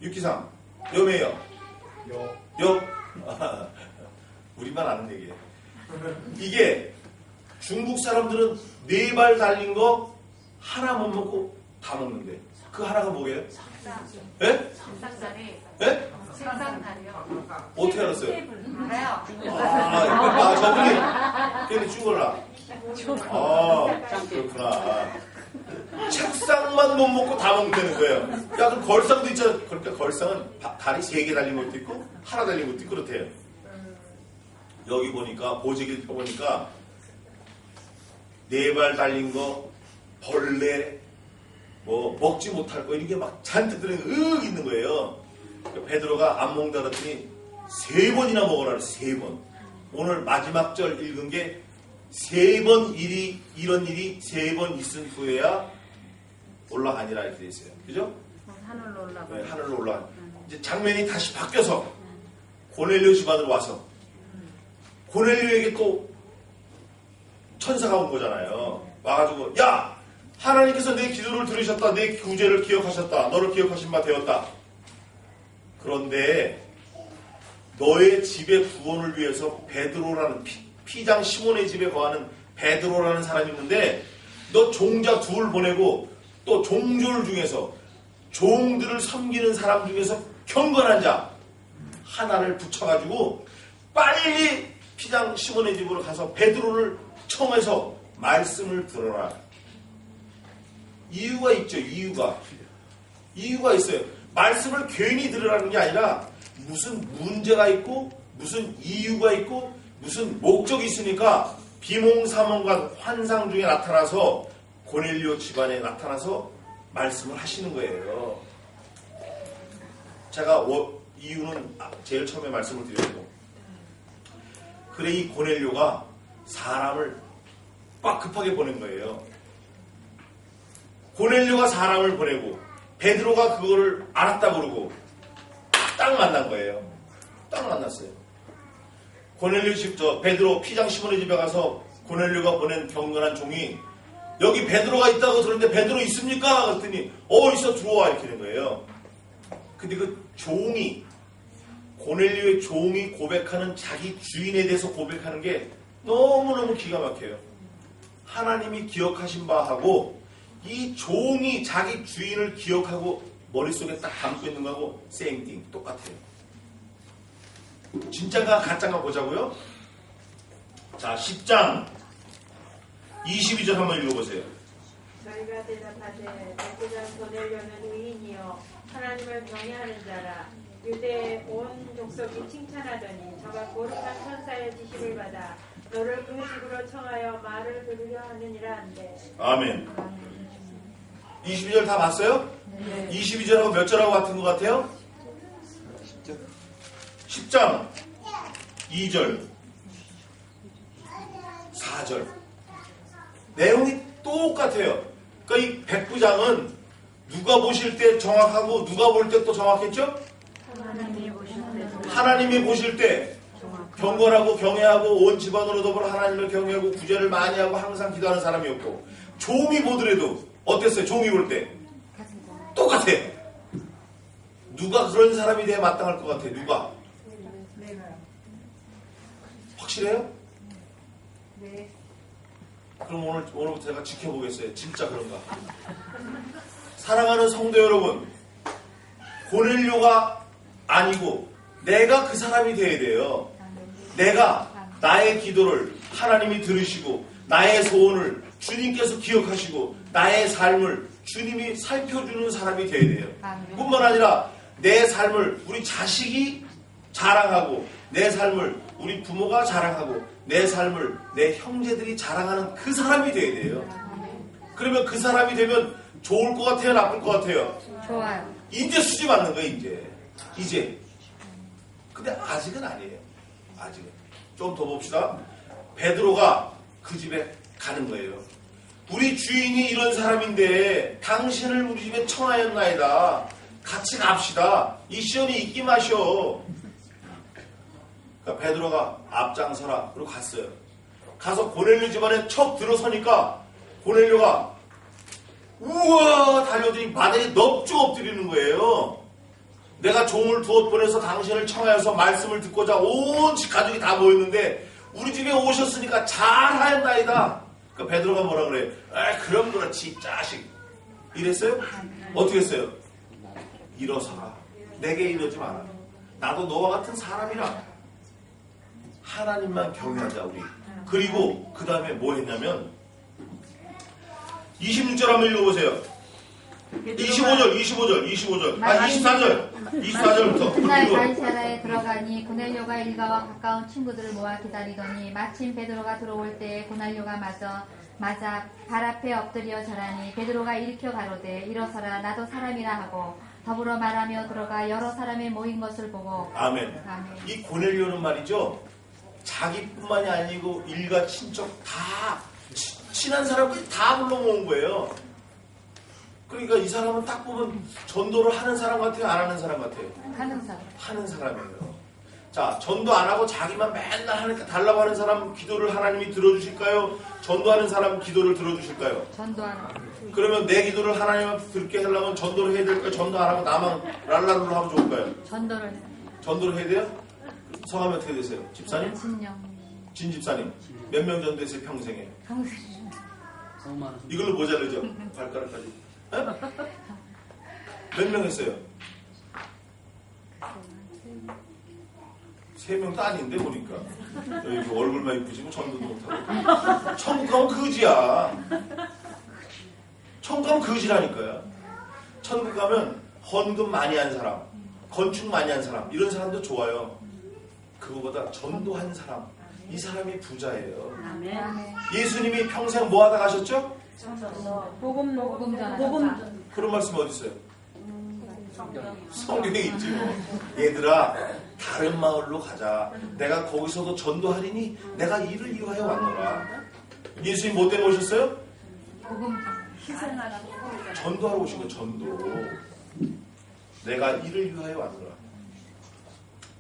유키상. 요매요. 요. 우리만 아는 얘기예요. 이게 중국 사람들은 4발 달린 거 하나 못 먹고 다 먹는데 그 하나가 뭐예요? 예? 예? 어떻게 알았어요? 저분이 괜히 죽어라. 그렇구나. 책상만 못 먹고 다 먹는다는 거예요. 야, 그럼 걸상도 있잖아. 그러니까 걸상은 다리 3개 달린 것도 있고 하나 달린 것도 있고 그렇대요. 여기 보니까 보지기를 펴보니까 4발 달린 거, 벌레, 뭐 먹지 못할 거 이런 게 막 잔뜩 있는 거예요. 베드로가 안 먹는다 그랬더니 3번이나 먹으라 그랬어요. 3번. 오늘 마지막 절 읽은 게 3번 이런 일이 3번 있은 후에야 올라가니라 이렇게 돼 있어요. 그죠? 하늘로 올라가. 네, 하늘로 올라가. 이제 장면이 다시 바뀌어서 고넬료 집안으로 와서 고넬료에게 또 천사가 온 거잖아요. 와가지고 야! 하나님께서 내 기도를 들으셨다. 내 구제를 기억하셨다. 너를 기억하신 바 되었다. 그런데 너의 집의 구원을 위해서 베드로라는 피장 시몬의 집에 거하는 베드로라는 사람이 있는데 너 종자 2을 보내고 또 종졸 중에서 종들을 섬기는 사람 중에서 경건한 자 하나를 붙여가지고 빨리 피장 시몬의 집으로 가서 베드로를 청해서 말씀을 들어라. 이유가 있죠. 이유가 있어요. 말씀을 괜히 들으라는 게 아니라 무슨 문제가 있고 무슨 이유가 있고 무슨 목적이 있으니까 비몽사몽과 환상 중에 나타나서 고넬료 집안에 나타나서 말씀을 하시는 거예요. 제가 이유는 제일 처음에 말씀을 드렸고 그래 이 고넬료가 사람을 빡 급하게 보낸 거예요. 고넬료가 사람을 보내고 베드로가 그거를 알았다 그러고 딱 만난 거예요. 딱 만났어요. 고넬료 집 베드로 피장 시몬의 집에 가서 고넬료가 보낸 경건한 종이 여기 베드로가 있다고 들었는데 베드로 있습니까? 그랬더니 있어 들어와 이렇게 된 거예요. 근데 그 종이 고넬료의 종이 고백하는 자기 주인에 대해서 고백하는 게 너무너무 기가 막혀요. 하나님이 기억하신 바하고 이 종이 자기 주인을 기억하고 머릿속에 딱 담고 있는 거하고 생 똑같아요. 진짜가 가짜가 보자고요. 자 10장 22절 한번 읽어보세요. 저희가 대답하되 백부장 고넬료는 의인이요 하나님을 경외하는 자라 유대 온 족속이 칭찬하더니 저가 거룩한 천사의 지시를 받아 너를 그 집으로 청하여 말을 들으려 하느니라 한대. 아멘. 22절 다 봤어요? 네. 22절하고 몇 절하고 같은 것 같아요? 10장 2절 4절 내용이 똑같아요. 그러니까 이 백부장은 누가 보실 때 정확하고 누가 볼 때 또 정확했죠? 하나님이 보실 때 경건하고 경외하고 온 집안으로 더불어 하나님을 경외하고 구제를 많이 하고 항상 기도하는 사람이었고 종이 보더라도 어땠어요? 종이 볼 때 똑같아. 누가 그런 사람이 돼야 마땅할 것 같아? 누가? 확실해요? 네. 그럼 오늘부터 제가 지켜보겠어요. 진짜 그런가? 사랑하는 성도 여러분, 고넬료가 아니고 내가 그 사람이 돼야 돼요. 내가 나의 기도를 하나님이 들으시고 나의 소원을 주님께서 기억하시고 나의 삶을 주님이 살펴주는 사람이 돼야 돼요. 뿐만 아니라 내 삶을 우리 자식이 자랑하고 내 삶을 우리 부모가 자랑하고 내 삶을 내 형제들이 자랑하는 그 사람이 돼야 돼요. 그러면 그 사람이 되면 좋을 것 같아요? 나쁠 것 같아요? 좋아요. 이제 수지 받는 거예요. 이제. 근데 아직은 아니에요. 아직은. 좀 더 봅시다. 베드로가 그 집에 가는 거예요. 우리 주인이 이런 사람인데 당신을 우리 집에 청하였나이다. 같이 갑시다. 이 시온이 있기 마셔. 그러니까 베드로가 앞장서라. 그리고 갔어요. 가서 고넬료 집안에 척 들어서니까 고넬료가 우와 달려들이 바닥에 넙죽 엎드리는 거예요. 내가 종을 두어 보내서 당신을 청하여서 말씀을 듣고자 온 가족이 다 모였는데 우리 집에 오셨으니까 잘하였나이다. 그러니까 베드로가 뭐라 그래? 그럼 그렇지 자식. 이랬어요? 어떻게 했어요? 일어서라. 내게 이러지 마라. 나도 너와 같은 사람이라. 하나님만 경외하자 우리. 그리고 그 다음에 뭐 했냐면 26절 한번 읽어보세요. 25절. 24절부터. 그날 가이사라에 들어가니 고넬료가 일가와 가까운 친구들을 모아 기다리더니 마침 베드로가 들어올 때에 고넬료가 맞아 발 앞에 엎드려 절하니 베드로가 일으켜 가로되 일어서라 나도 사람이라 하고 더불어 말하며 들어가 여러 사람이 모인 것을 보고 아멘. 이 고넬료는 말이죠. 자기뿐만이 아니고 일가 친척 다 친한 사람들이 다 불러 모은 거예요. 그러니까 이 사람은 딱 보면 전도를 하는 사람 같아요? 안 하는 사람 같아요? 하는 사람. 하는 사람이에요. 자, 전도 안 하고 자기만 맨날 하니까 달라고 하는 사람 기도를 하나님이 들어주실까요? 전도하는 사람 기도를 들어주실까요? 전도하는. 그러면 내 기도를 하나님한테 듣게 하려면 전도를 해야 될까요? 전도 안 하고 나만 랄랄로 하면 좋을까요? 전도를 해야 돼요? 성함이 어떻게 되세요? 집사님? 진 집사님. 몇 명 전도했어요? 평생에? 이걸로 모자르죠? 발가락까지. 몇 명 했어요? 3명도 아닌데 보니까 여기 얼굴만 이쁘시고 전도도 못하고. 천국 가면 거지야. 천국 가면 거지라니까요. 천국 가면 헌금 많이 한 사람, 건축 많이 한 사람, 이런 사람도 좋아요. 그거보다 전도한 사람, 이 사람이 부자예요. 아멘. 예수님이 평생 뭐 하다 가셨죠? 복음 그런 말씀 어디 있어요? 성경에 있지 뭐. 얘들아 다른 마을로 가자. 내가 거기서도 전도하리니 내가 이를 위하여 왔노라. 예수님 뭐 때문에 오셨어요? 전도하러 오신 거. 전도. 내가 이를 위하여 왔노라.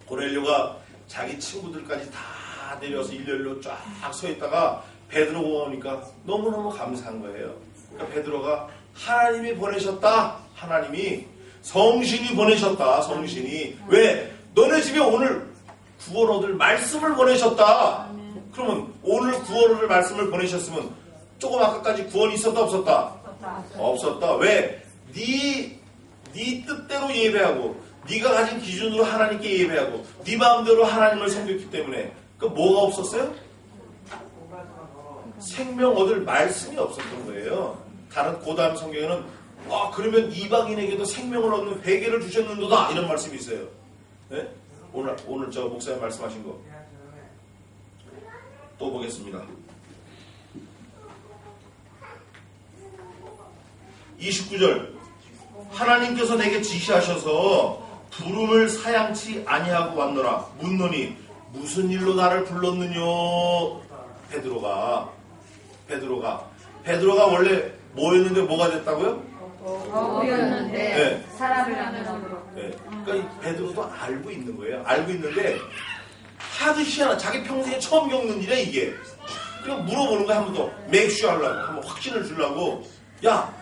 고넬료가 자기 친구들까지 다 내려서 일렬로 쫙 서 있다가 베드로가 오니까 너무너무 감사한 거예요. 그러니까 베드로가 하나님이 보내셨다. 하나님이 성신이 보내셨다. 성신이. 왜? 너네 집에 오늘 구원 얻을 말씀을 보내셨다. 그러면 오늘 구원 얻을 말씀을 보내셨으면 조금 아까까지 구원이 있었다 없었다? 없었다. 왜? 네 뜻대로 예배하고 네가 가진 기준으로 하나님께 예배하고 네 마음대로 하나님을 섬겼기 때문에 그 뭐가 없었어요? 생명 얻을 말씀이 없었던 거예요. 다른 고다음 성경에는 그러면 이방인에게도 생명을 얻는 회개를 주셨는도다 이런 말씀이 있어요. 네? 오늘 저 목사님 말씀하신 거 또 보겠습니다. 29절 하나님께서 내게 지시하셔서 부름을 사양치 아니하고 왔노라. 묻노니 무슨 일로 나를 불렀느냐. 베드로가 원래 뭐였는데 뭐가 됐다고요? 어였는데 네. 사람을 하는 어로. 네. 그러니까 이 베드로도 알고 있는 거예요. 알고 있는데 하도 희한한 자기 평생에 처음 겪는 일이야 이게. 그냥 물어보는 거야. 한 번 더 맥슈 하려고 한번 확신을 주려고. 야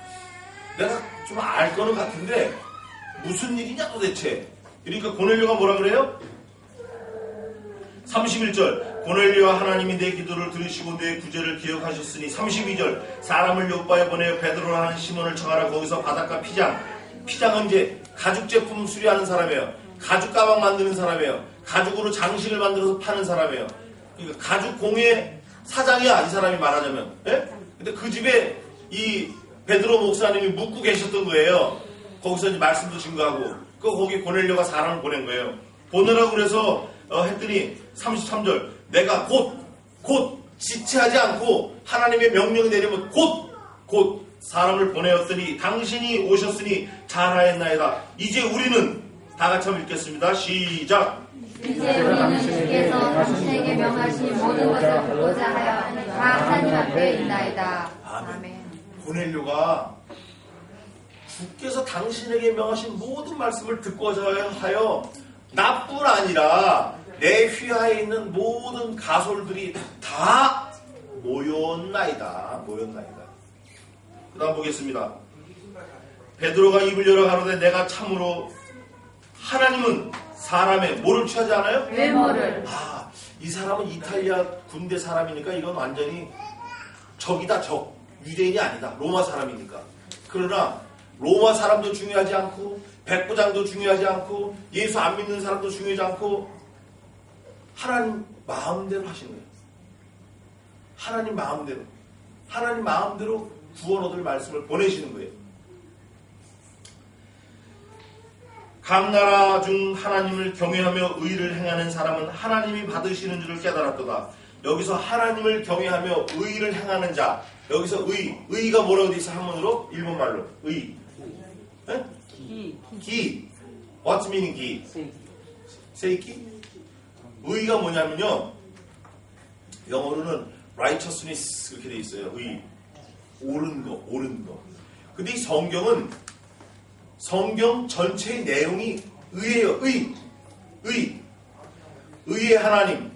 내가 좀 알 거는 같은데 무슨 일이냐 도대체. 그러니까 고넬료가 뭐라 그래요? 31절 고넬료와 하나님이 내 기도를 들으시고 내 구제를 기억하셨으니 32절 사람을 요바에 보내어 베드로라는 시몬을 청하라. 거기서 바닷가 피장은 이제 가죽 제품 수리하는 사람이에요. 가죽 가방 만드는 사람이에요. 가죽으로 장식을 만들어서 파는 사람이에요. 그러니까 가죽 공예 사장이야 이 사람이 말하자면. 예? 근데 그 집에 이 베드로 목사님이 묵고 계셨던 거예요. 거기서 이제 말씀도 증거하고 거기 고넬료가 사람을 보낸 거예요. 보내라고 그래서 했더니 33절 내가 곧 지체하지 않고 하나님의 명령을 내리면 곧 사람을 보내었더니 당신이 오셨으니 잘하였나이다. 이제 우리는 다 같이 한번 읽겠습니다. 시작. 이제 우리는 주께서 당신에게 명하신 모든 것을 듣고자 하여 다 하나님 앞에 있나이다. 아멘. 고넬료가 주께서 당신에게 명하신 모든 말씀을 듣고자 하여 나뿐 아니라 내 휘하에 있는 모든 가솔들이 다 모였나이다. 그 다음 보겠습니다. 베드로가 입을 열어 가로되 내가 참으로 하나님은 사람의 뭐를 취하지 않아요? 외모를. 이 사람은 이탈리아 군대 사람이니까 이건 완전히 적이다, 적. 유대인이 아니다. 로마 사람이니까. 그러나 로마 사람도 중요하지 않고 백부장도 중요하지 않고 예수 안 믿는 사람도 중요하지 않고 하나님 마음대로 하신 거예요. 하나님 마음대로 구원 얻을 말씀을 보내시는 거예요. 각 나라 중 하나님을 경외하며 의를 행하는 사람은 하나님이 받으시는 줄을 깨달았도다. 여기서 하나님을 경외하며 의를 행하는 자, 여기서 의가 뭐라고 돼 있어? 한문으로? 일본말로 의. 에? 기. What's meaning 기? 세이키? 의가 뭐냐면요, 영어로는 righteousness 그렇게 돼 있어요. 의. 옳은 거. 근데 이 성경 전체의 내용이 의예요. 의의 하나님,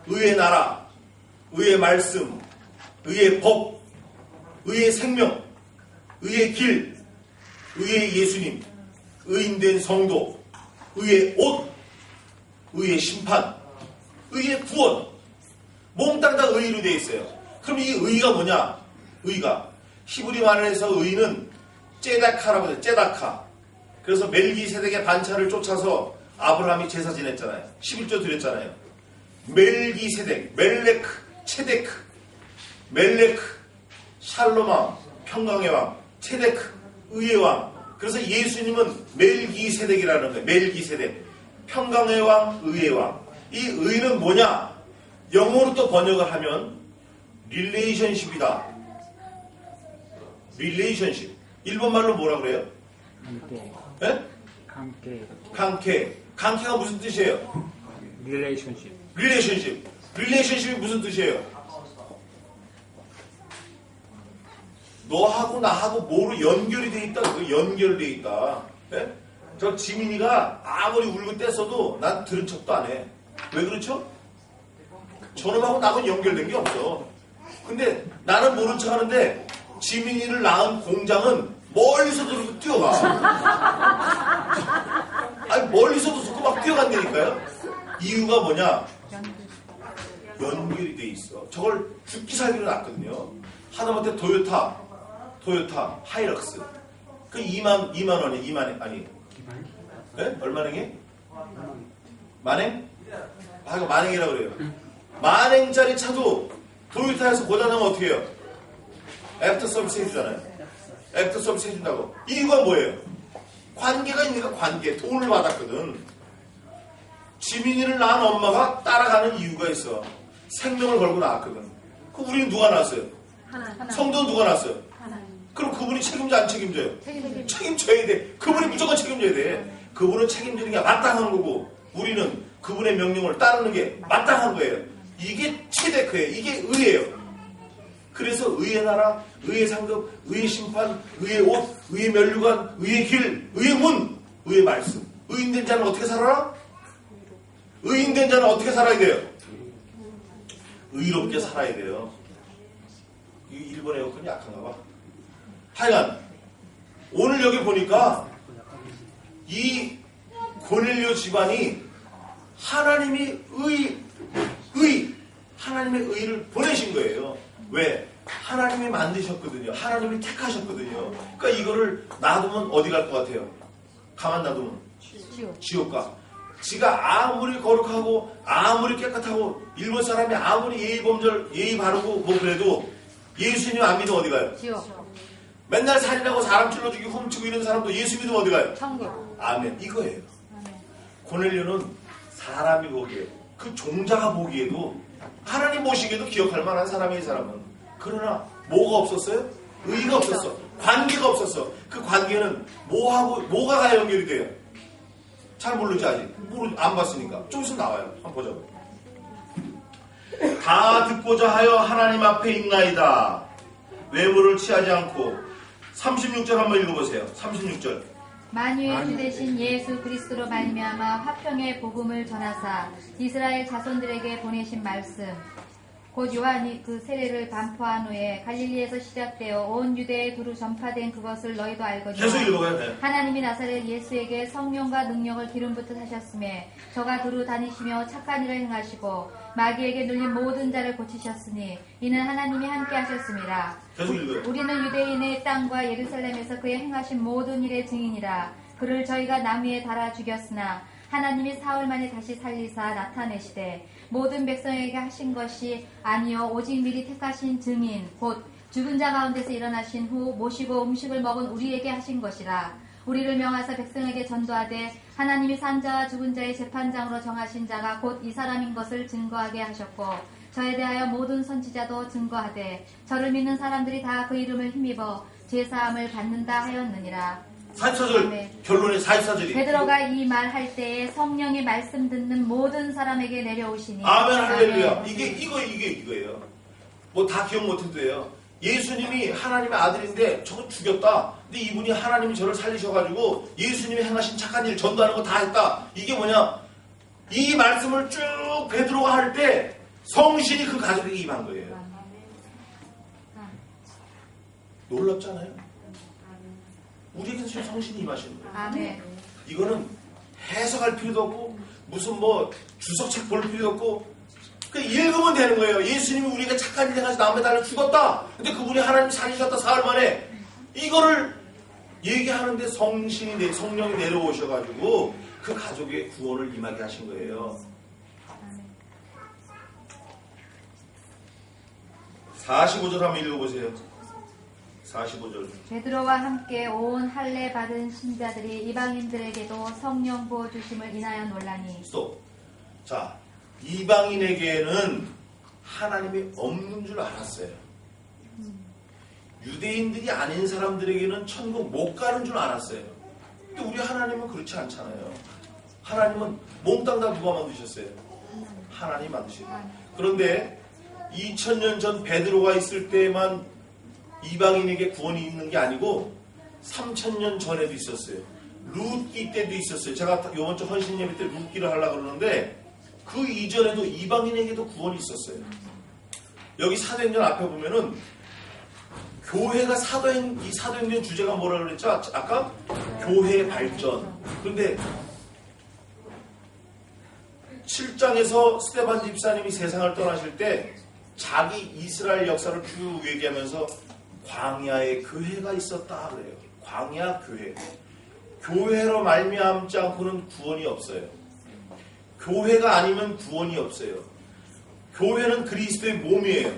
의의 나라, 의의 말씀, 의의 법, 의의 생명, 의의 길, 의의 예수님, 의인된 성도, 의의 옷, 의의 심판, 의의 구원, 몽땅 다 의로 되어 있어요. 그럼 이 의가 뭐냐? 의가 히브리 말에서 의는 째다카라고 해요. 째다카. 그래서 멜기세덱의 반차를 쫓아서 아브라함이 제사 지냈잖아요. 11조 드렸잖아요. 멜기세덱, 멜레크, 체데크, 멜레크, 샬롬왕, 평강의 왕, 체데크, 의의 왕. 그래서 예수님은 멜기세덱이라는 거예요. 멜기세덱, 평강의 왕, 의의 왕. 이 의는 뭐냐? 영어로 또 번역을 하면 릴레이션십이다. 릴레이션십. 일본말로 뭐라 그래요? 관계. 예? 관계. 관계가 무슨 뜻이에요? 릴레이션십. 릴레이션십이 무슨 뜻이에요? 너하고 나하고 뭐로 연결이 돼 있다. 연결돼 있다. 예? 저 지민이가 아무리 울고 뗐어도 난 들은 척도 안 해. 왜 그렇죠? 저놈하고 나하고 연결된 게 없어. 근데 나는 모른 척 하는데 지민이를 낳은 공장은 멀리서도 뛰어가. 아니 멀리서도 듣고 막 뛰어간다니까요. 이유가 뭐냐? 연결이 돼 있어. 저걸 죽기 살기로 놨거든요. 하다못해 토요타 하이럭스 그 2만 원이 2만 아니 네? 얼마랭이? 만행? 아 이거 만행이라고 그래요. 만행짜리 차도 토요타에서 고장나면 어떻게 해요? 애프터 서비스 해주잖아요. 애프터 서비스 해준다고. 이유가 뭐예요? 관계가 있으니까 관계. 돈을 받았거든. 지민이를 낳은 엄마가 따라가는 이유가 있어. 생명을 걸고 낳았거든. 그럼 우리는 누가 낳았어요? 성도는 누가 낳았어요? 그럼 그분이 책임져 안 책임져요? 책임져야 돼. 그분이 무조건 책임져야 돼. 그분은 책임지는 게 마땅한 거고 우리는 그분의 명령을 따르는 게 마땅한 거예요. 이게 체데크예요. 이게 의예요. 그래서 의의 나라, 의의 상급, 의의 심판, 의의 옷, 의의 면류관, 의의 길, 의의 문, 의의 말씀. 의인된 자는 어떻게 살아라? 의인된 자는 어떻게 살아야 돼요? 의롭게 살아야 돼요. 이 일본 에어컨이 약한가 봐. 하여간 오늘 여기 보니까 이 고넬료 집안이 하나님이 하나님의 의를 보내신 거예요. 왜? 하나님이 만드셨거든요. 하나님이 택하셨거든요. 그러니까 이거를 놔두면 어디 갈 것 같아요? 가만 놔두면 지옥 가. 지가 아무리 거룩하고 아무리 깨끗하고 일본 사람이 아무리 예의 바르고 뭐 그래도 예수님 안 믿으면 어디 가요? 지옥. 맨날 살인하고 사람 찔러 죽이고 훔치고 이런 사람도 예수 믿으면 어디 가요? 천국. 아멘. 이거예요. 아멘. 고넬료는 사람이 보기에 그 종자가 보기에도 하나님 보시기에도 기억할 만한 사람이에요. 이 사람은. 그러나 뭐가 없었어요? 의가 없었어. 관계가 없었어. 그 관계는 뭐가 가야 연결이 돼요? 잘 모르지 아직. 안 봤으니까. 좀 있으면 나와요. 한번 보자고. 다 듣고자 하여 하나님 앞에 있나이다. 외모를 취하지 않고. 36절 한번 읽어보세요. 36절. 만유의 주 되신 예수 그리스도로 말미암아 화평의 복음을 전하사 이스라엘 자손들에게 보내신 말씀 곧 요한이 그 세례를 반포한 후에 갈릴리에서 시작되어 온 유대에 두루 전파된 그것을 너희도 알거니와 계속 읽어봐요. 네. 하나님이 나사렛 예수에게 성령과 능력을 기름 붓듯 하셨음에 저가 두루 다니시며 착한 일을 행하시고 마귀에게 눌린 모든 자를 고치셨으니 이는 하나님이 함께 하셨습니다. 계속 읽어요. 우리는 유대인의 땅과 예루살렘에서 그의 행하신 모든 일의 증인이라. 그를 저희가 나무에 달아 죽였으나 하나님이 사흘 만에 다시 살리사 나타내시되 모든 백성에게 하신 것이 아니요 오직 미리 택하신 증인 곧 죽은 자 가운데서 일어나신 후 모시고 음식을 먹은 우리에게 하신 것이라. 우리를 명하사 백성에게 전도하되 하나님이 산 자와 죽은 자의 재판장으로 정하신 자가 곧 이 사람인 것을 증거하게 하셨고 저에 대하여 모든 선지자도 증거하되 저를 믿는 사람들이 다 그 이름을 힘입어 제사함을 받는다 하였느니라. 44절 네. 결론의 44절이 베드로가 이 말 할 때에 성령의 말씀 듣는 모든 사람에게 내려오시니 아멘 할렐루야. 아멘. 이거예요. 뭐 다 기억 못해도 돼요. 예수님이 하나님의 아들인데 저거 죽였다. 근데 이분이 하나님이 저를 살리셔가지고 예수님이 행하신 착한 일 전도하는 거 다 했다. 이게 뭐냐? 이 말씀을 쭉 베드로가 할 때 성신이 그 가족에게 임한 거예요. 놀랍잖아요. 우리에게는 지금 성신이 임하시는 거예요. 아멘. 이거는 해석할 필요도 없고 무슨 뭐 주석책 볼 필요도 없고 그 읽으면 되는 거예요. 예수님이 우리가 착한 일 해가지고 나무에 달려 죽었다. 근데 그분이 하나님 살리셨다 사흘 만에 이거를 얘기하는데 성령이 내려오셔가지고 그 가족의 구원을 임하게 하신 거예요. 45절 한번 읽어보세요. 45절. 베드로와 함께 온 할례 받은 신자들이 이방인들에게도 성령 부어 주심을 인하여 놀라니. 스톱. 자, 이방인에게는 하나님이 없는 줄 알았어요. 유대인들이 아닌 사람들에게는 천국 못 가는 줄 알았어요. 근데 우리 하나님은 그렇지 않잖아요. 하나님은 몽땅 다 누가 만드셨어요? 하나님 만드셨어요. 그런데 2000년 전 베드로가 있을 때만 이방인에게 구원이 있는 게 아니고 3000년 전에도 있었어요. 룻기 때도 있었어요. 제가 이번 주 헌신 예배 때 룻기를 하려고 그러는데 그 이전에도 이방인에게도 구원이 있었어요. 여기 사도행전 앞에 보면은 교회가 이 사도행전 주제가 뭐라 그랬죠? 아까 교회의 발전. 그런데 7장에서 스데반 집사님이 세상을 떠나실 때 자기 이스라엘 역사를 쭉 얘기하면서 광야에 교회가 있었다 그래요. 광야 교회. 교회로 말미암지 않고는 구원이 없어요. 교회가 아니면 구원이 없어요. 교회는 그리스도의 몸이에요.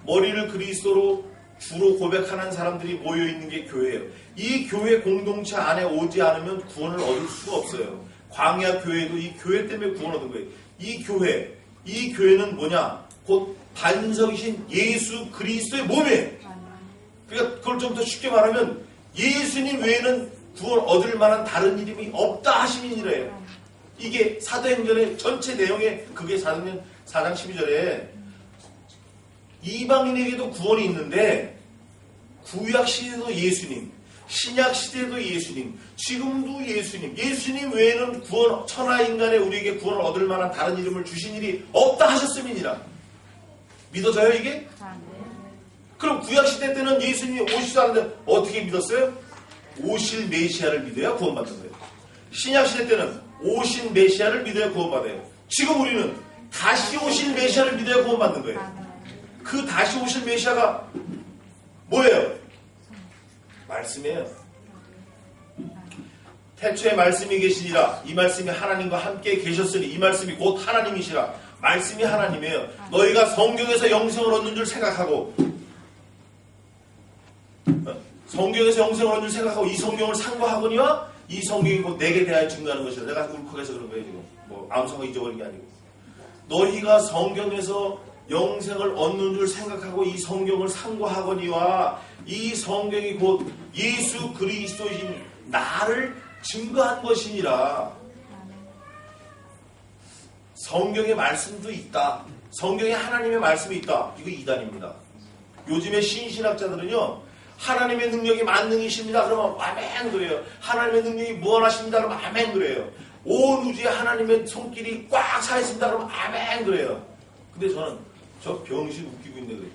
머리를 그리스도로 주로 고백하는 사람들이 모여있는 게 교회예요. 이 교회 공동체 안에 오지 않으면 구원을 얻을 수가 없어요. 광야 교회도 이 교회 때문에 구원 얻은 거예요. 이 교회는 뭐냐? 곧 반석이신 예수 그리스도의 몸이에요. 그러니까 그걸 좀 더 쉽게 말하면 예수님 외에는 구원 얻을 만한 다른 이름이 없다 하심이니래요. 이게 사도행전의 전체 내용에 그게 사도행전 4장 12절에 이방인에게도 구원이 있는데 구약 시대도 예수님, 신약 시대도 예수님, 지금도 예수님 외에는 구원 천하 인간의 우리에게 구원을 얻을 만한 다른 이름을 주신 일이 없다 하셨음이니라. 믿어져요 이게? 그럼 구약시대 때는 예수님이 오시지도 않는데 어떻게 믿었어요? 오실 메시아를 믿어야 구원받는 거예요. 신약시대 때는 오신 메시아를 믿어야 구원받아요. 지금 우리는 다시 오실 메시아를 믿어야 구원받는 거예요. 그 다시 오실 메시아가 뭐예요? 말씀이에요. 태초에 말씀이 계시니라. 이 말씀이 하나님과 함께 계셨으니 이 말씀이 곧 하나님이시라. 말씀이 하나님이에요. 너희가 성경에서 영생을 얻는 줄 생각하고 이 성경을 상고하거니와 이 성경이 곧 내게 대하여 증거하는 것이라. 내가 울컥해서 그런 거예요 지금. 뭐 아무성가 잊어버린 게 아니고. 너희가 성경에서 영생을 얻는 줄 생각하고 이 성경을 상고하거니와 이 성경이 곧 예수 그리스도이신 나를 증거한 것이니라. 성경의 말씀도 있다. 성경에 하나님의 말씀이 있다. 이거 이단입니다. 요즘에 신신학자들은요, 하나님의 능력이 만능이십니다. 그러면 아멘 그래요. 하나님의 능력이 무한하십니다. 그러면 아멘 그래요. 온 우주에 하나님의 손길이 꽉 차 있습니다. 그러면 아멘 그래요. 근데 저 병신 웃기고 있네 그죠?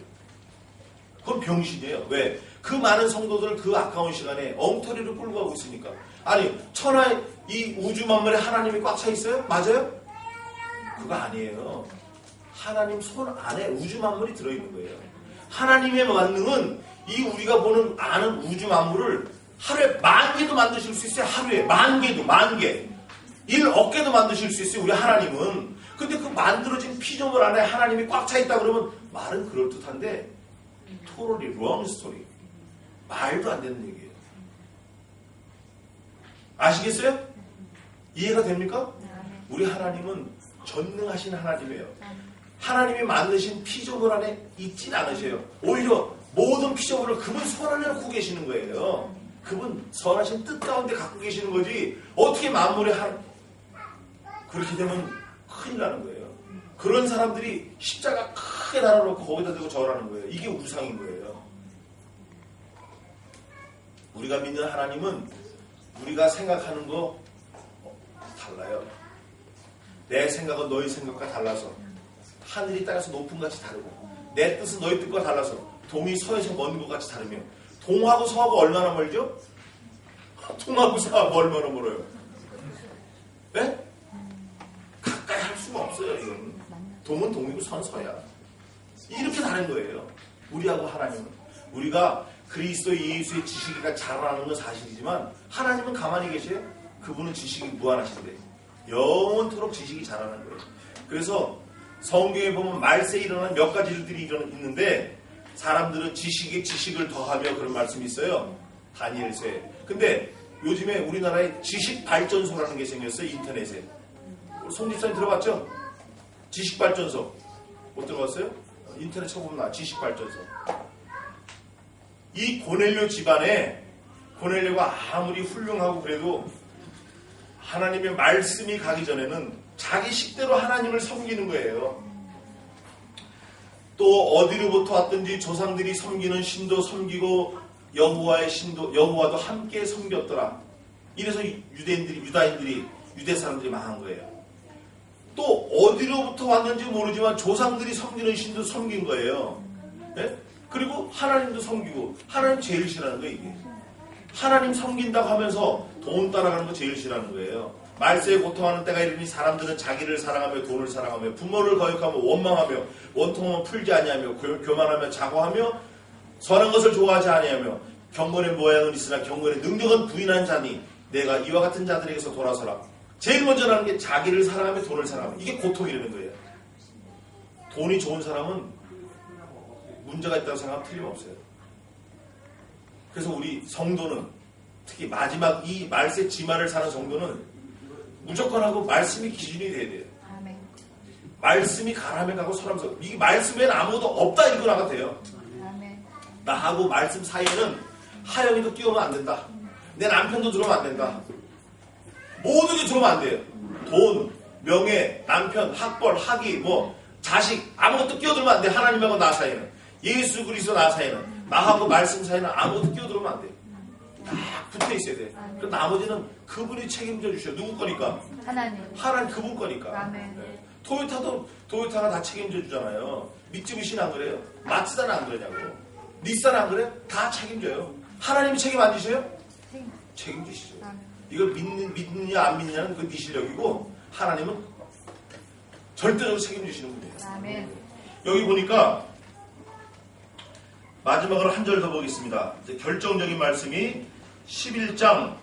그건 병신이에요. 왜? 그 많은 성도들을 그 아까운 시간에 엉터리로 끌고 가고 있으니까. 아니 천하의 이 우주 만물에 하나님이 꽉 차 있어요? 맞아요? 그거 아니에요. 하나님 손 안에 우주 만물이 들어있는 거예요. 하나님의 만능은 이 우리가 보는 아는 우주 만물을 하루에 10,000개도 만드실 수 있어요. 하루에 10,000개도 10,000개 1억 개도 만드실 수 있어요. 우리 하나님은. 근데 그 만들어진 피조물 안에 하나님이 꽉 차 있다 그러면 말은 그럴듯한데 토론이 wrong story. 말도 안 되는 얘기예요. 아시겠어요? 이해가 됩니까? 우리 하나님은 전능하신 하나님이에요. 하나님이 만드신 피조물 안에 있진 않으셔요. 오히려 모든 피조물을 그분 손 안에 놓고 계시는 거예요. 그분 선하신 뜻 가운데 갖고 계시는 거지 어떻게 만물에 그렇게 되면 큰일 나는 거예요. 그런 사람들이 십자가 크게 달아놓고 거기다 대고 절하는 거예요. 이게 우상인 거예요. 우리가 믿는 하나님은 우리가 생각하는 거 달라요. 내 생각은 너희 생각과 달라서 하늘이 땅에서 높은 것 같이 다르고 내 뜻은 너희 뜻과 달라서 동이 서에서 먼 것 같이 다르며 동하고 서하고 얼마나 멀죠? 동하고 서하고 얼마나 멀어요? 네? 가까이 할 수가 없어요. 이건 동은 동이고 서는 서야. 이렇게 다른 거예요. 우리하고 하나님은. 우리가 그리스도 예수의 지식이가 자라나는 건 사실이지만 하나님은 가만히 계셔요. 그분은 지식이 무한하신데 영원토록 지식이 자라는 거예요. 그래서 성경에 보면 말세에 일어나는 몇 가지 일들이 있는데 사람들은 지식에 지식을 더하며 그런 말씀이 있어요. 다니엘서에. 근데 요즘에 우리나라에 지식발전소라는 게 생겼어요. 인터넷에. 송 집사님 들어봤죠? 지식발전소. 못 들어봤어요? 인터넷 쳐보면 나 지식발전소. 이 고넬료 집안에 고넬료가 아무리 훌륭하고 그래도 하나님의 말씀이 가기 전에는 자기 식대로 하나님을 섬기는 거예요. 또 어디로부터 왔든지 조상들이 섬기는 신도 섬기고 여호와의 신도 여호와도 함께 섬겼더라. 이래서 유다인들이 유대 사람들이 망한 거예요. 또 어디로부터 왔는지 모르지만 조상들이 섬기는 신도 섬긴 거예요. 네? 그리고 하나님도 섬기고 하나님 제일 싫어하는 거예요. 이게. 하나님 섬긴다고 하면서 돈 따라가는 거 제일 싫어하는 거예요. 말세에 고통하는 때가 이르니 사람들은 자기를 사랑하며 돈을 사랑하며 부모를 거역하며 원망하며 원통은 풀지 아니하며 교만하며 자고하며 선한 것을 좋아하지 아니하며 경건의 모양은 있으나 경건의 능력은 부인한 자니 내가 이와 같은 자들에게서 돌아서라. 제일 먼저 하는 게 자기를 사랑하며 돈을 사랑하며 이게 고통이라는 거예요. 돈이 좋은 사람은 문제가 있다고 생각하면 틀림없어요. 그래서 우리 성도는 특히 마지막 이 말세 지마를 사는 성도는 무조건 하고 말씀이 기준이 돼야 돼요. 아멘. 말씀이 가라면 가고 서라면서 이 말씀에는 아무것도 없다 이거 나가 돼요. 아멘. 나하고 말씀 사이에는 하영이도 끼우면 안 된다. 내 남편도 들어오면 안 된다. 모든 게 들어오면 안 돼요. 돈, 명예, 남편, 학벌, 학위, 뭐 자식 아무것도 끼어들면 안 돼. 하나님하고 나 사이에는. 예수 그리스도 나 사이에는. 나하고 말씀 사이에는 아무것도 끼어들면 안 돼. 딱 붙어 있어야 돼. 그 나머지는 그분이 책임져 주셔. 누구 거니까? 하나님 그분 거니까. 아멘. 네. 토요타가 다 책임져 주잖아요. 미쯔비시는 안 그래요? 마츠다는 안 그러냐고. 닛산은 안 그래요? 다 책임져요. 하나님이 책임 안 지셔요? 책임지시죠. 이걸 믿느냐 안 믿느냐는 그 네 실력이고 하나님은 절대적으로 책임지시는 분이에요. 아멘. 여기 보니까 마지막으로 한 절 더 보겠습니다. 이제 결정적인 말씀이 11장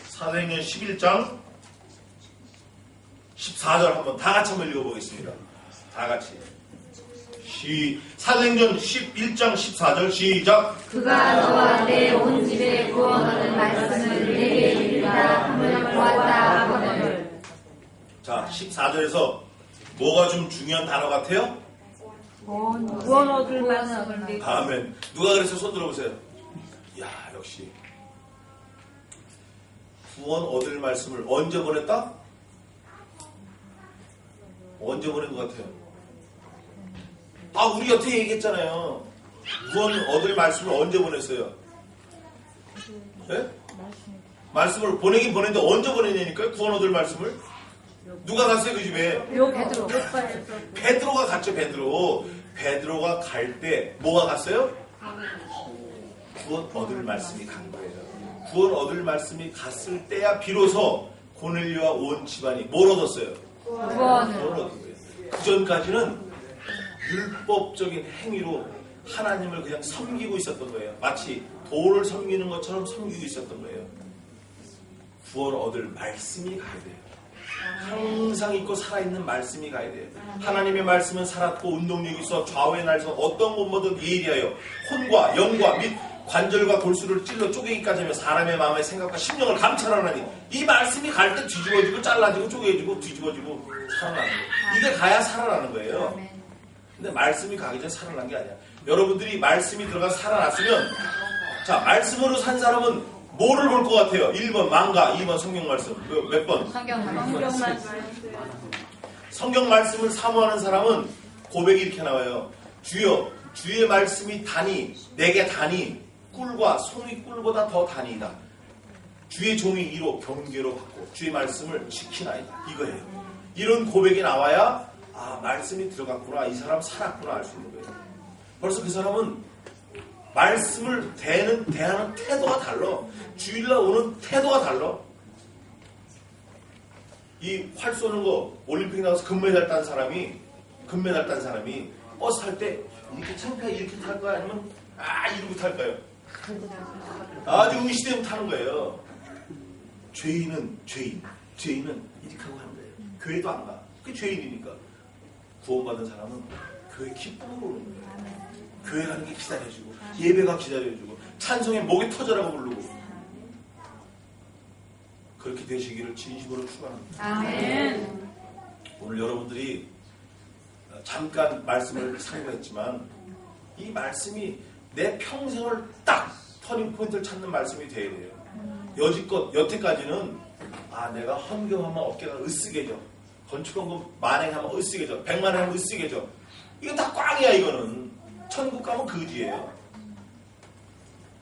사도행전 11장 14절 한번 다 같이 한번 읽어보겠습니다. 다 같이. 사도행전 11장 14절 시작. 그가 너와 내 온 집에 구원하는 말씀을 내게 이르리라 함을 보았다 하거늘. 자, 14절에서 뭐가 좀 중요한 단어 같아요? 구원 얻을 말씀을 아멘. 누가 그래서 손 들어보세요. 야, 역시 구원 얻을 말씀을 언제 보냈다? 언제 보낸 것 같아요? 아, 우리 여태 얘기했잖아요. 구원 얻을 말씀을 언제 보냈어요? 네? 말씀을 보내긴 보냈는데 언제 보냈냐니까요? 구원 얻을 말씀을. 누가 갔어요 그 집에? 베드로. 베드로가 갔죠. 베드로가 갈 때 뭐가 갔어요? 구원 얻을 말씀이 간 거예요. 구원 얻을 말씀이 갔을 때야 비로소 고넬료와 온 집안이 뭘 얻었어요? 구원을 얻은 거예요. 그 전까지는 율법적인 행위로 하나님을 그냥 섬기고 있었던 거예요. 마치 돌을 섬기는 것처럼 섬기고 있었던 거예요. 구원 얻을 말씀이 가야 돼요. 항상 있고 살아있는 말씀이 가야 돼요. 하나님의 말씀은 살았고 운동력이 있어 좌우의 날에서 어떤 것보든 예리하여 혼과 영과 및 관절과 골수를 찔러 쪼개기까지 하며 사람의 마음의 생각과 심령을 감찰하나니 이 말씀이 갈 때 뒤집어지고 잘라지고 쪼개지고 뒤집어지고 살아나는 거예요. 이게 가야 살아나는 거예요. 근데 말씀이 가기 전에 살아난 게 아니야. 여러분들이 말씀이 들어가서 살아났으면 자 말씀으로 산 사람은 뭐를 볼 것 같아요? 1번 망가, 2번 성경 말씀. 몇 번? 성경 말씀. 성경 말씀을 사모하는 사람은 고백이 이렇게 나와요. 주여, 주의 말씀이 다니, 내게 다니, 꿀과 송이 꿀보다 더 다니이다. 주의 종이 이로 경계로 받고 주의 말씀을 지키나이다. 이거예요. 이런 고백이 나와야 아 말씀이 들어갔구나, 이 사람 살았구나 알 수 있는 거예요. 벌써 그 사람은 말씀을 대하는 태도가 달라. 주일날 오는 태도가 달라. 이 활 쏘는 거 올림픽 나가서 금메달 딴 사람이 버스 탈 때 이렇게 창피하게 이렇게 탈 거야? 아니면 이러고 탈까요? 아주 의시되면 타는 거예요. 죄인은 이렇게 하고 하는 거예요. 교회도 안 가. 그게 죄인이니까. 구원받은 사람은 교회 기쁨으로 오는 거예요. 교회 가는 게 기다려주고 예배가 기다려주고 찬송에 목이 터져라고 부르고 그렇게 되시기를 진심으로 축원합니다. 아멘. 오늘 여러분들이 잠깐 말씀을 상고했지만 이 말씀이 내 평생을 딱 터닝포인트를 찾는 말씀이 돼야 돼요. 여태까지는 내가 헌금하면 어깨가 으쓱해져. 건축헌금 만행하면 으쓱해져. 100만 원 하면 으쓱해져. 이거 다 꽝이야. 이거는 천국 가면 거지예요.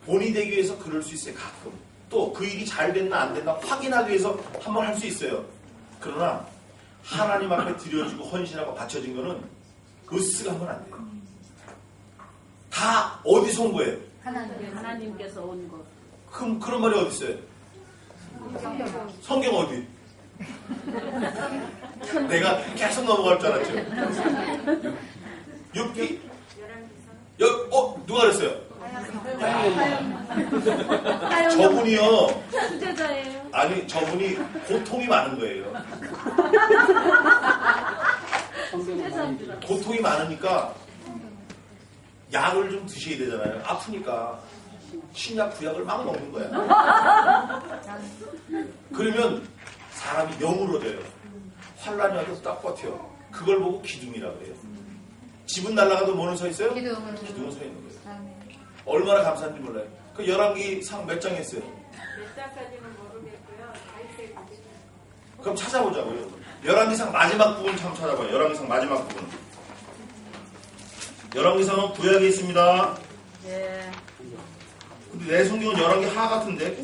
본이 되기 위해서 그럴 수 있어요. 가끔 또 그 일이 잘 됐나 안 됐나 확인하기 위해서 한번 할 수 있어요. 그러나 하나님 앞에 드려지고 헌신하고 바쳐진 거는 으쓱하면 안 돼요. 다 어디서 온 거예요? 하나님께서 온 것. 그런 말이 어디 있어요? 성경 어디? 내가 계속 넘어갈 줄 알았죠. 6기? 누가 그랬어요? 저분이요. 수제자예요. 아니 저분이 고통이 많은 거예요. 고통이 많으니까 약을 좀 드셔야 되잖아요. 아프니까 신약 구약을 막 먹는 거야. 그러면 사람이 영으로 돼요. 환란이 와도 딱 버텨. 그걸 보고 기둥이라고 그래요. 집은 날아가도 뭐는 서 있어요? 기둥은 서 있는 거예요. 얼마나 감사한지 몰라요. 그 열왕기 상 몇 장 했어요? 몇 장까지는 모르겠고요. 그럼 찾아보자고요. 열왕기상 마지막 부분 참 찾아봐요. 열왕기상 마지막 부분. 열왕기상은 구약에 있습니다. 네. 근데 내 성경은 열왕기 하 같은데?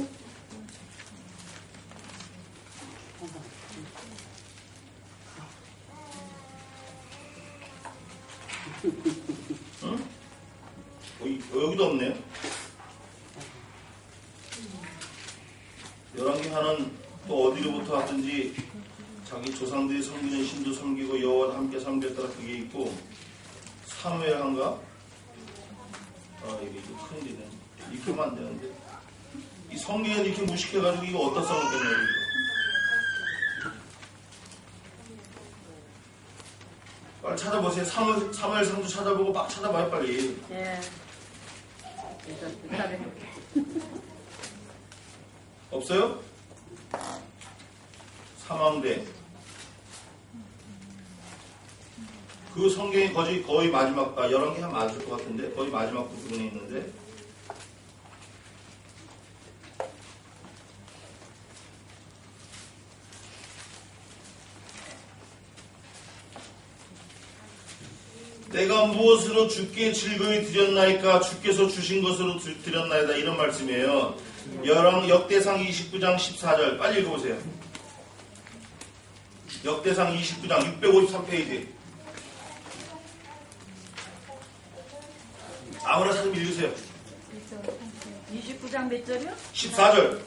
응? 여기도 없네요. 열왕기 하는 또 어디로부터 왔든지 자기 조상들이 섬기는 신도 섬기고 여호와와 함께 섬겼더라 그게 있고 사무엘 한가? 이게 큰일이네. 이렇게 하면 안 되는데 이 성경에 이렇게 무식해가지고 이거 어디다 써놓겠네요. 빨리 찾아보세요. 사무엘 상도 찾아보고 막 찾아봐요 빨리. 네. 없어요? 사망대. 그 성경이 거의 마지막, 열왕기 한 맞을 것 같은데 거의 마지막 부분에 있는데 내가 무엇으로 주께 즐거이 드렸나이까 주께서 주신 것으로 드렸나이다 이런 말씀이에요. 역대상 29장 14절 빨리 읽어보세요. 역대상 29장 653페이지 아무나 찾으면 읽으세요. 29장 몇 절이요? 14절.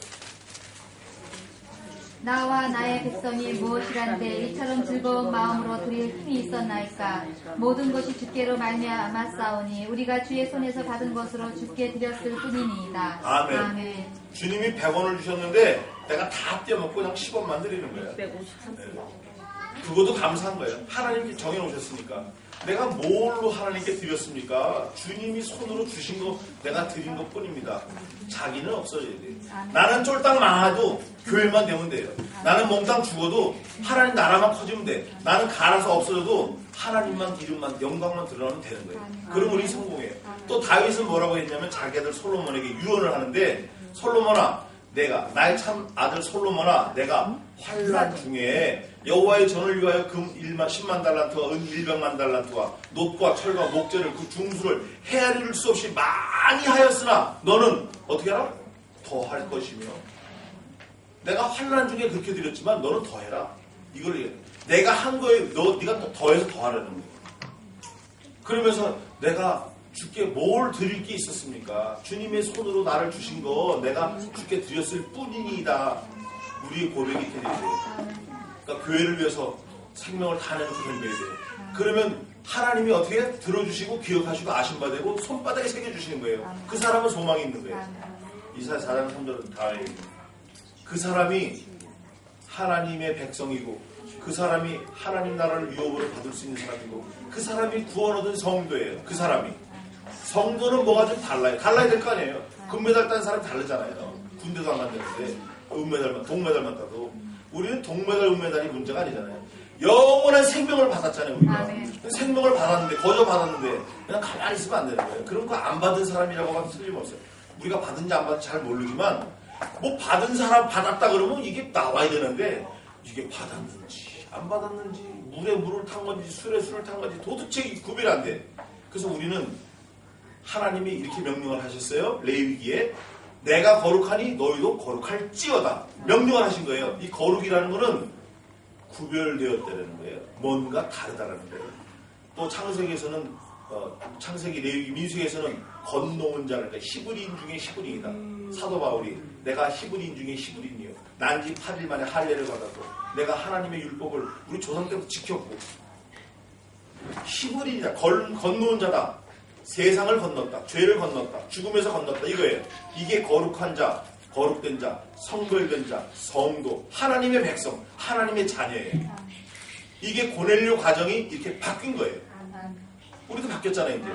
나와 나의 백성이 무엇이란데 이처럼 즐거운 마음으로 드릴 힘이 있었나이까. 모든 것이 주께로 말미암아 싸우니 우리가 주의 손에서 받은 것으로 주께 드렸을 뿐이니이다. 아멘. 주님이 100원을 주셨는데 내가 다 떼어먹고 그냥 10원만 드리는 거예요. 153. 그것도 감사한 거예요. 하나님께 정해놓으셨으니까. 내가 뭘로 하나님께 드렸습니까? 주님이 손으로 주신 거 내가 드린 것 뿐입니다. 자기는 없어져야 돼요. 나는 쫄딱 망해도 교회만 되면 돼요. 나는 몽땅 죽어도 하나님 나라만 커지면 돼. 나는 갈아서 없어져도 하나님만 이름만 영광만 드러나면 되는 거예요. 그럼 우리 성공해요. 또 다윗은 뭐라고 했냐면 자기 아들 솔로몬에게 유언을 하는데, 솔로몬아, 내가 나의 참 아들 솔로몬아, 내가 환난 중에 여호와의 전을 위하여 금 10만 달란트와 은 100만 달란트와 놋과 철과 목재를 그 중수를 헤아릴 수 없이 많이 하였으나 너는 어떻게 하라? 더 할 것이며, 내가 환난 중에 그렇게 드렸지만 너는 더 해라. 이걸 내가 한 거에 네가 또 더해서 더 하라는 거예요. 그러면서 내가 주께 뭘 드릴 게 있었습니까? 주님의 손으로 나를 주신 거 내가 주께 드렸을 뿐이니이다. 우리의 고백이 이렇게 돼야 돼요. 그러니까 교회를 위해서 생명을 다 내놓고 덤벼야 돼요. 그러면 하나님이 어떻게 들어주시고 기억하시고 아심받고 손바닥에 새겨주시는 거예요. 그 사람은 소망이 있는 거예요. 이사야 4장 3절은 다 그 사람이 하나님의 백성이고 그 사람이 하나님 나라를 유업으로 받을 수 있는 사람이고 그 사람이 구원 얻은 성도예요. 그 사람이. 성도는 뭐가 좀 달라요. 달라야 될 거 아니에요. 금메달 딴 사람이 다르잖아요. 군대도 안 만드는데 은메달만, 동메달만 따도. 우리는 동메달, 은메달이 문제가 아니잖아요. 영원한 생명을 받았잖아요. 우리가. 생명을 받았는데, 거저 받았는데 그냥 가만히 있으면 안 되는 거예요. 그럼 그 안 받은 사람이라고 하면 틀림없어요. 우리가 받은지 안 받은지 잘 모르지만 뭐 받은 사람 받았다 그러면 이게 나와야 되는데 이게 받았는지 안 받았는지 물에 물을 탄 건지 술에 술을 탄 건지 도대체 구별이 안 돼. 그래서 우리는 하나님이 이렇게 명령을 하셨어요. 레위기에 내가 거룩하니 너희도 거룩할지어다 명령을 하신 거예요. 이 거룩이라는 거는 구별되었다는 거예요. 뭔가 다르다라는 거예요. 또 창세기에서는 창세기, 레위기, 민수기에서는 건너온 자를, 히브리인 중에 히브리인이다. 사도 바울이 내가 히브리인 중에 히브리인이요. 난지 8일 만에 할례를 받았고 내가 하나님의 율법을 우리 조상 때부터 지켰고 히브리인이다. 건너온 자다. 세상을 건넜다. 죄를 건넜다. 죽음에서 건넜다. 이거예요. 이게 거룩한 자, 거룩된 자, 성별된 자, 성도, 하나님의 백성, 하나님의 자녀예요. 이게 고넬료 과정이 이렇게 바뀐 거예요. 우리도 바뀌었잖아요, 이제.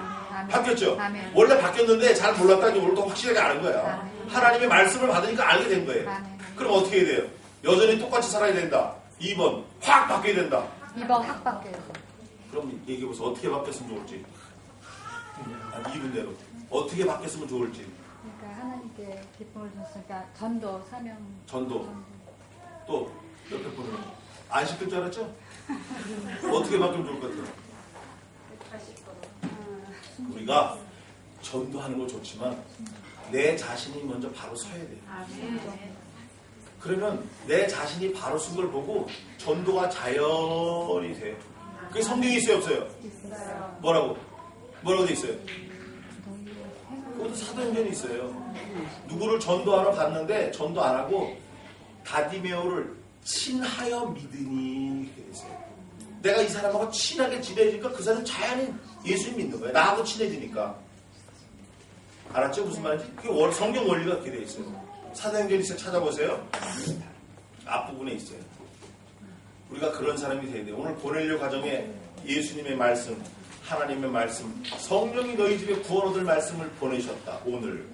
바뀌었죠? 원래 바뀌었는데 잘 몰랐다니 오늘 더 확실하게 아는 거야. 하나님의 말씀을 받으니까 알게 된 거예요. 그럼 어떻게 해야 돼요? 여전히 똑같이 살아야 된다. 2번, 확 바뀌어야 된다. 2번 확 바뀌어요. 그럼 얘기해보세요. 어떻게 바뀌었으면 좋을지. 이분 대로. 어떻게 바뀌었으면 좋을지. 그러니까 하나님께 기쁨을 줬으니까 전도, 사명. 전도. 또 옆에 분은 안 시킬 줄 알았죠? 어떻게 바뀌면 좋을 것 같아요? 우리가 전도하는 거 좋지만 내 자신이 먼저 바로 서야 돼요. 그러면 내 자신이 바로 쓴 걸 보고 전도가 자연이 돼요. 그게 성경에 있어요, 없어요? 뭐라고 돼 있어요? 그것도 사도행전에 있어요. 누구를 전도하러 갔는데 전도 안 하고 다디메오를 친하여 믿으니 이렇게 돼 있어요. 내가 이 사람하고 친하게 지내니까 그 사람은 자연히 예수님 믿는 거예요. 나하고 친해지니까. 알았죠? 무슨 말인지? 그게 성경 원리가 그렇게 돼 있어요. 사도행전 있어요. 찾아보세요. 앞부분에 있어요. 우리가 그런 사람이 돼야 돼요. 오늘 고넬료 가정에 예수님의 말씀, 하나님의 말씀, 성령이 너희 집에 구원 얻을 말씀을 보내셨다. 오늘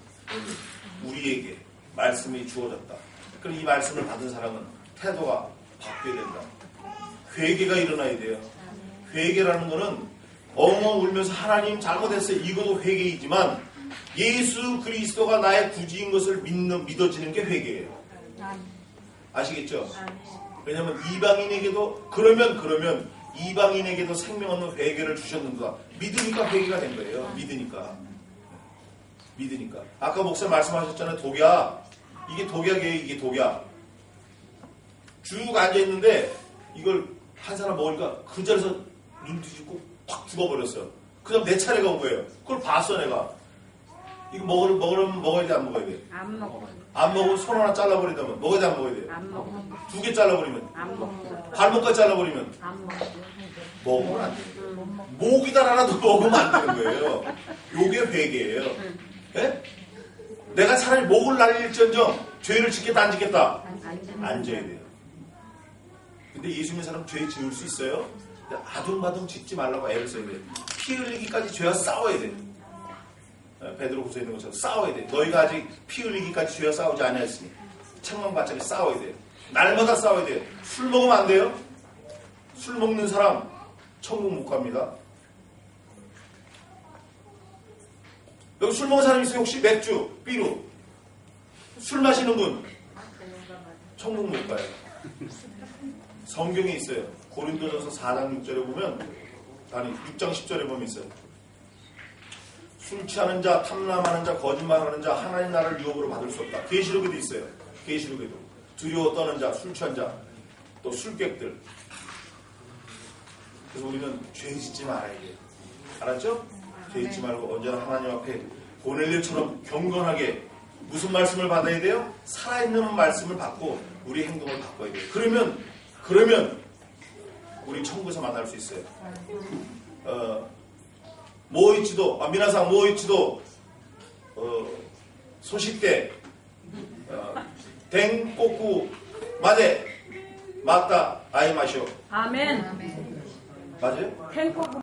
우리에게 말씀이 주어졌다. 그럼 이 말씀을 받은 사람은 태도가 바뀌어야 된다. 회개가 일어나야 돼요. 회개라는 거는 엉엉 울면서 하나님 잘못했어요. 이것도 회개이지만 예수 그리스도가 나의 구주인 것을 믿어지는 게 회개예요. 아시겠죠? 왜냐하면 이방인에게도 그러면 이방인에게도 생명 없는 회개를 주셨는가. 믿으니까 회개가 된 거예요. 믿으니까. 아까 목사 말씀하셨잖아요. 독약. 이게 독약이에요. 이게 독약. 쭉 앉아있는데 이걸 한 사람 먹으니까 그 자리에서 눈 뒤집고 확 죽어버렸어요. 그 다음 내 차례가 온 거예요. 그걸 봤어 내가. 이거 먹으려면 먹어야 돼, 안 먹어야 돼? 안 먹고. 안 먹으면 손 하나 잘라버리다면 먹어야 돼, 안 먹어야 돼? 안 먹고. 2개 잘라버리면 안 먹고. 발목까지 잘라버리면 안 먹고. 먹으면 안 돼요. 목이다라도 먹으면 안 되는 거예요. 요게 회개예요. 예? 내가 차라리 목을 날릴지언정 죄를 짓겠다 안 짓겠다? 안 져야 돼요. 근데 예수 믿는 사람 죄 지을 수 있어요? 아둥바둥 짓지 말라고 애를 써야 돼요. 피 흘리기까지 죄와 싸워야 돼요. 베드로후서에 있는 것처럼 싸워야 돼요. 너희가 아직 피 흘리기까지 죄와 싸우지 아니하였으니 책망받자니 싸워야 돼요. 날마다 싸워야 돼요. 술 먹으면 안 돼요. 술 먹는 사람 천국 못 갑니다. 여기 술 먹은 사람 있어요? 혹시 맥주, 삐루 술 마시는 분 천국 못 가요. 성경에 있어요. 고린도전서 4장 6절에 보면, 아니 6장 10절에 보면 있어요. 술 취하는 자, 탐람하는 자, 거짓말하는 자 하나님 나라를 유업으로 받을 수 없다. 계시록에도 있어요. 계시록에도 두려워 떠는 자, 술 취한 자, 또 술객들. 그래서 우리는 죄 짓지 말아야 돼요. 알았죠? 죄 짓지 말고 언제나 하나님 앞에 고넬료처럼 경건하게 무슨 말씀을 받아야 돼요? 살아있는 말씀을 받고 우리 행동을 바꿔야 돼요. 그러면 우리 천국에서 만날 수 있어요. 미나상 모이치도 소식대 댕 꼬꾸 마데 맞다 아이 마시오. 아멘. 아멘. 맞아요? 탱고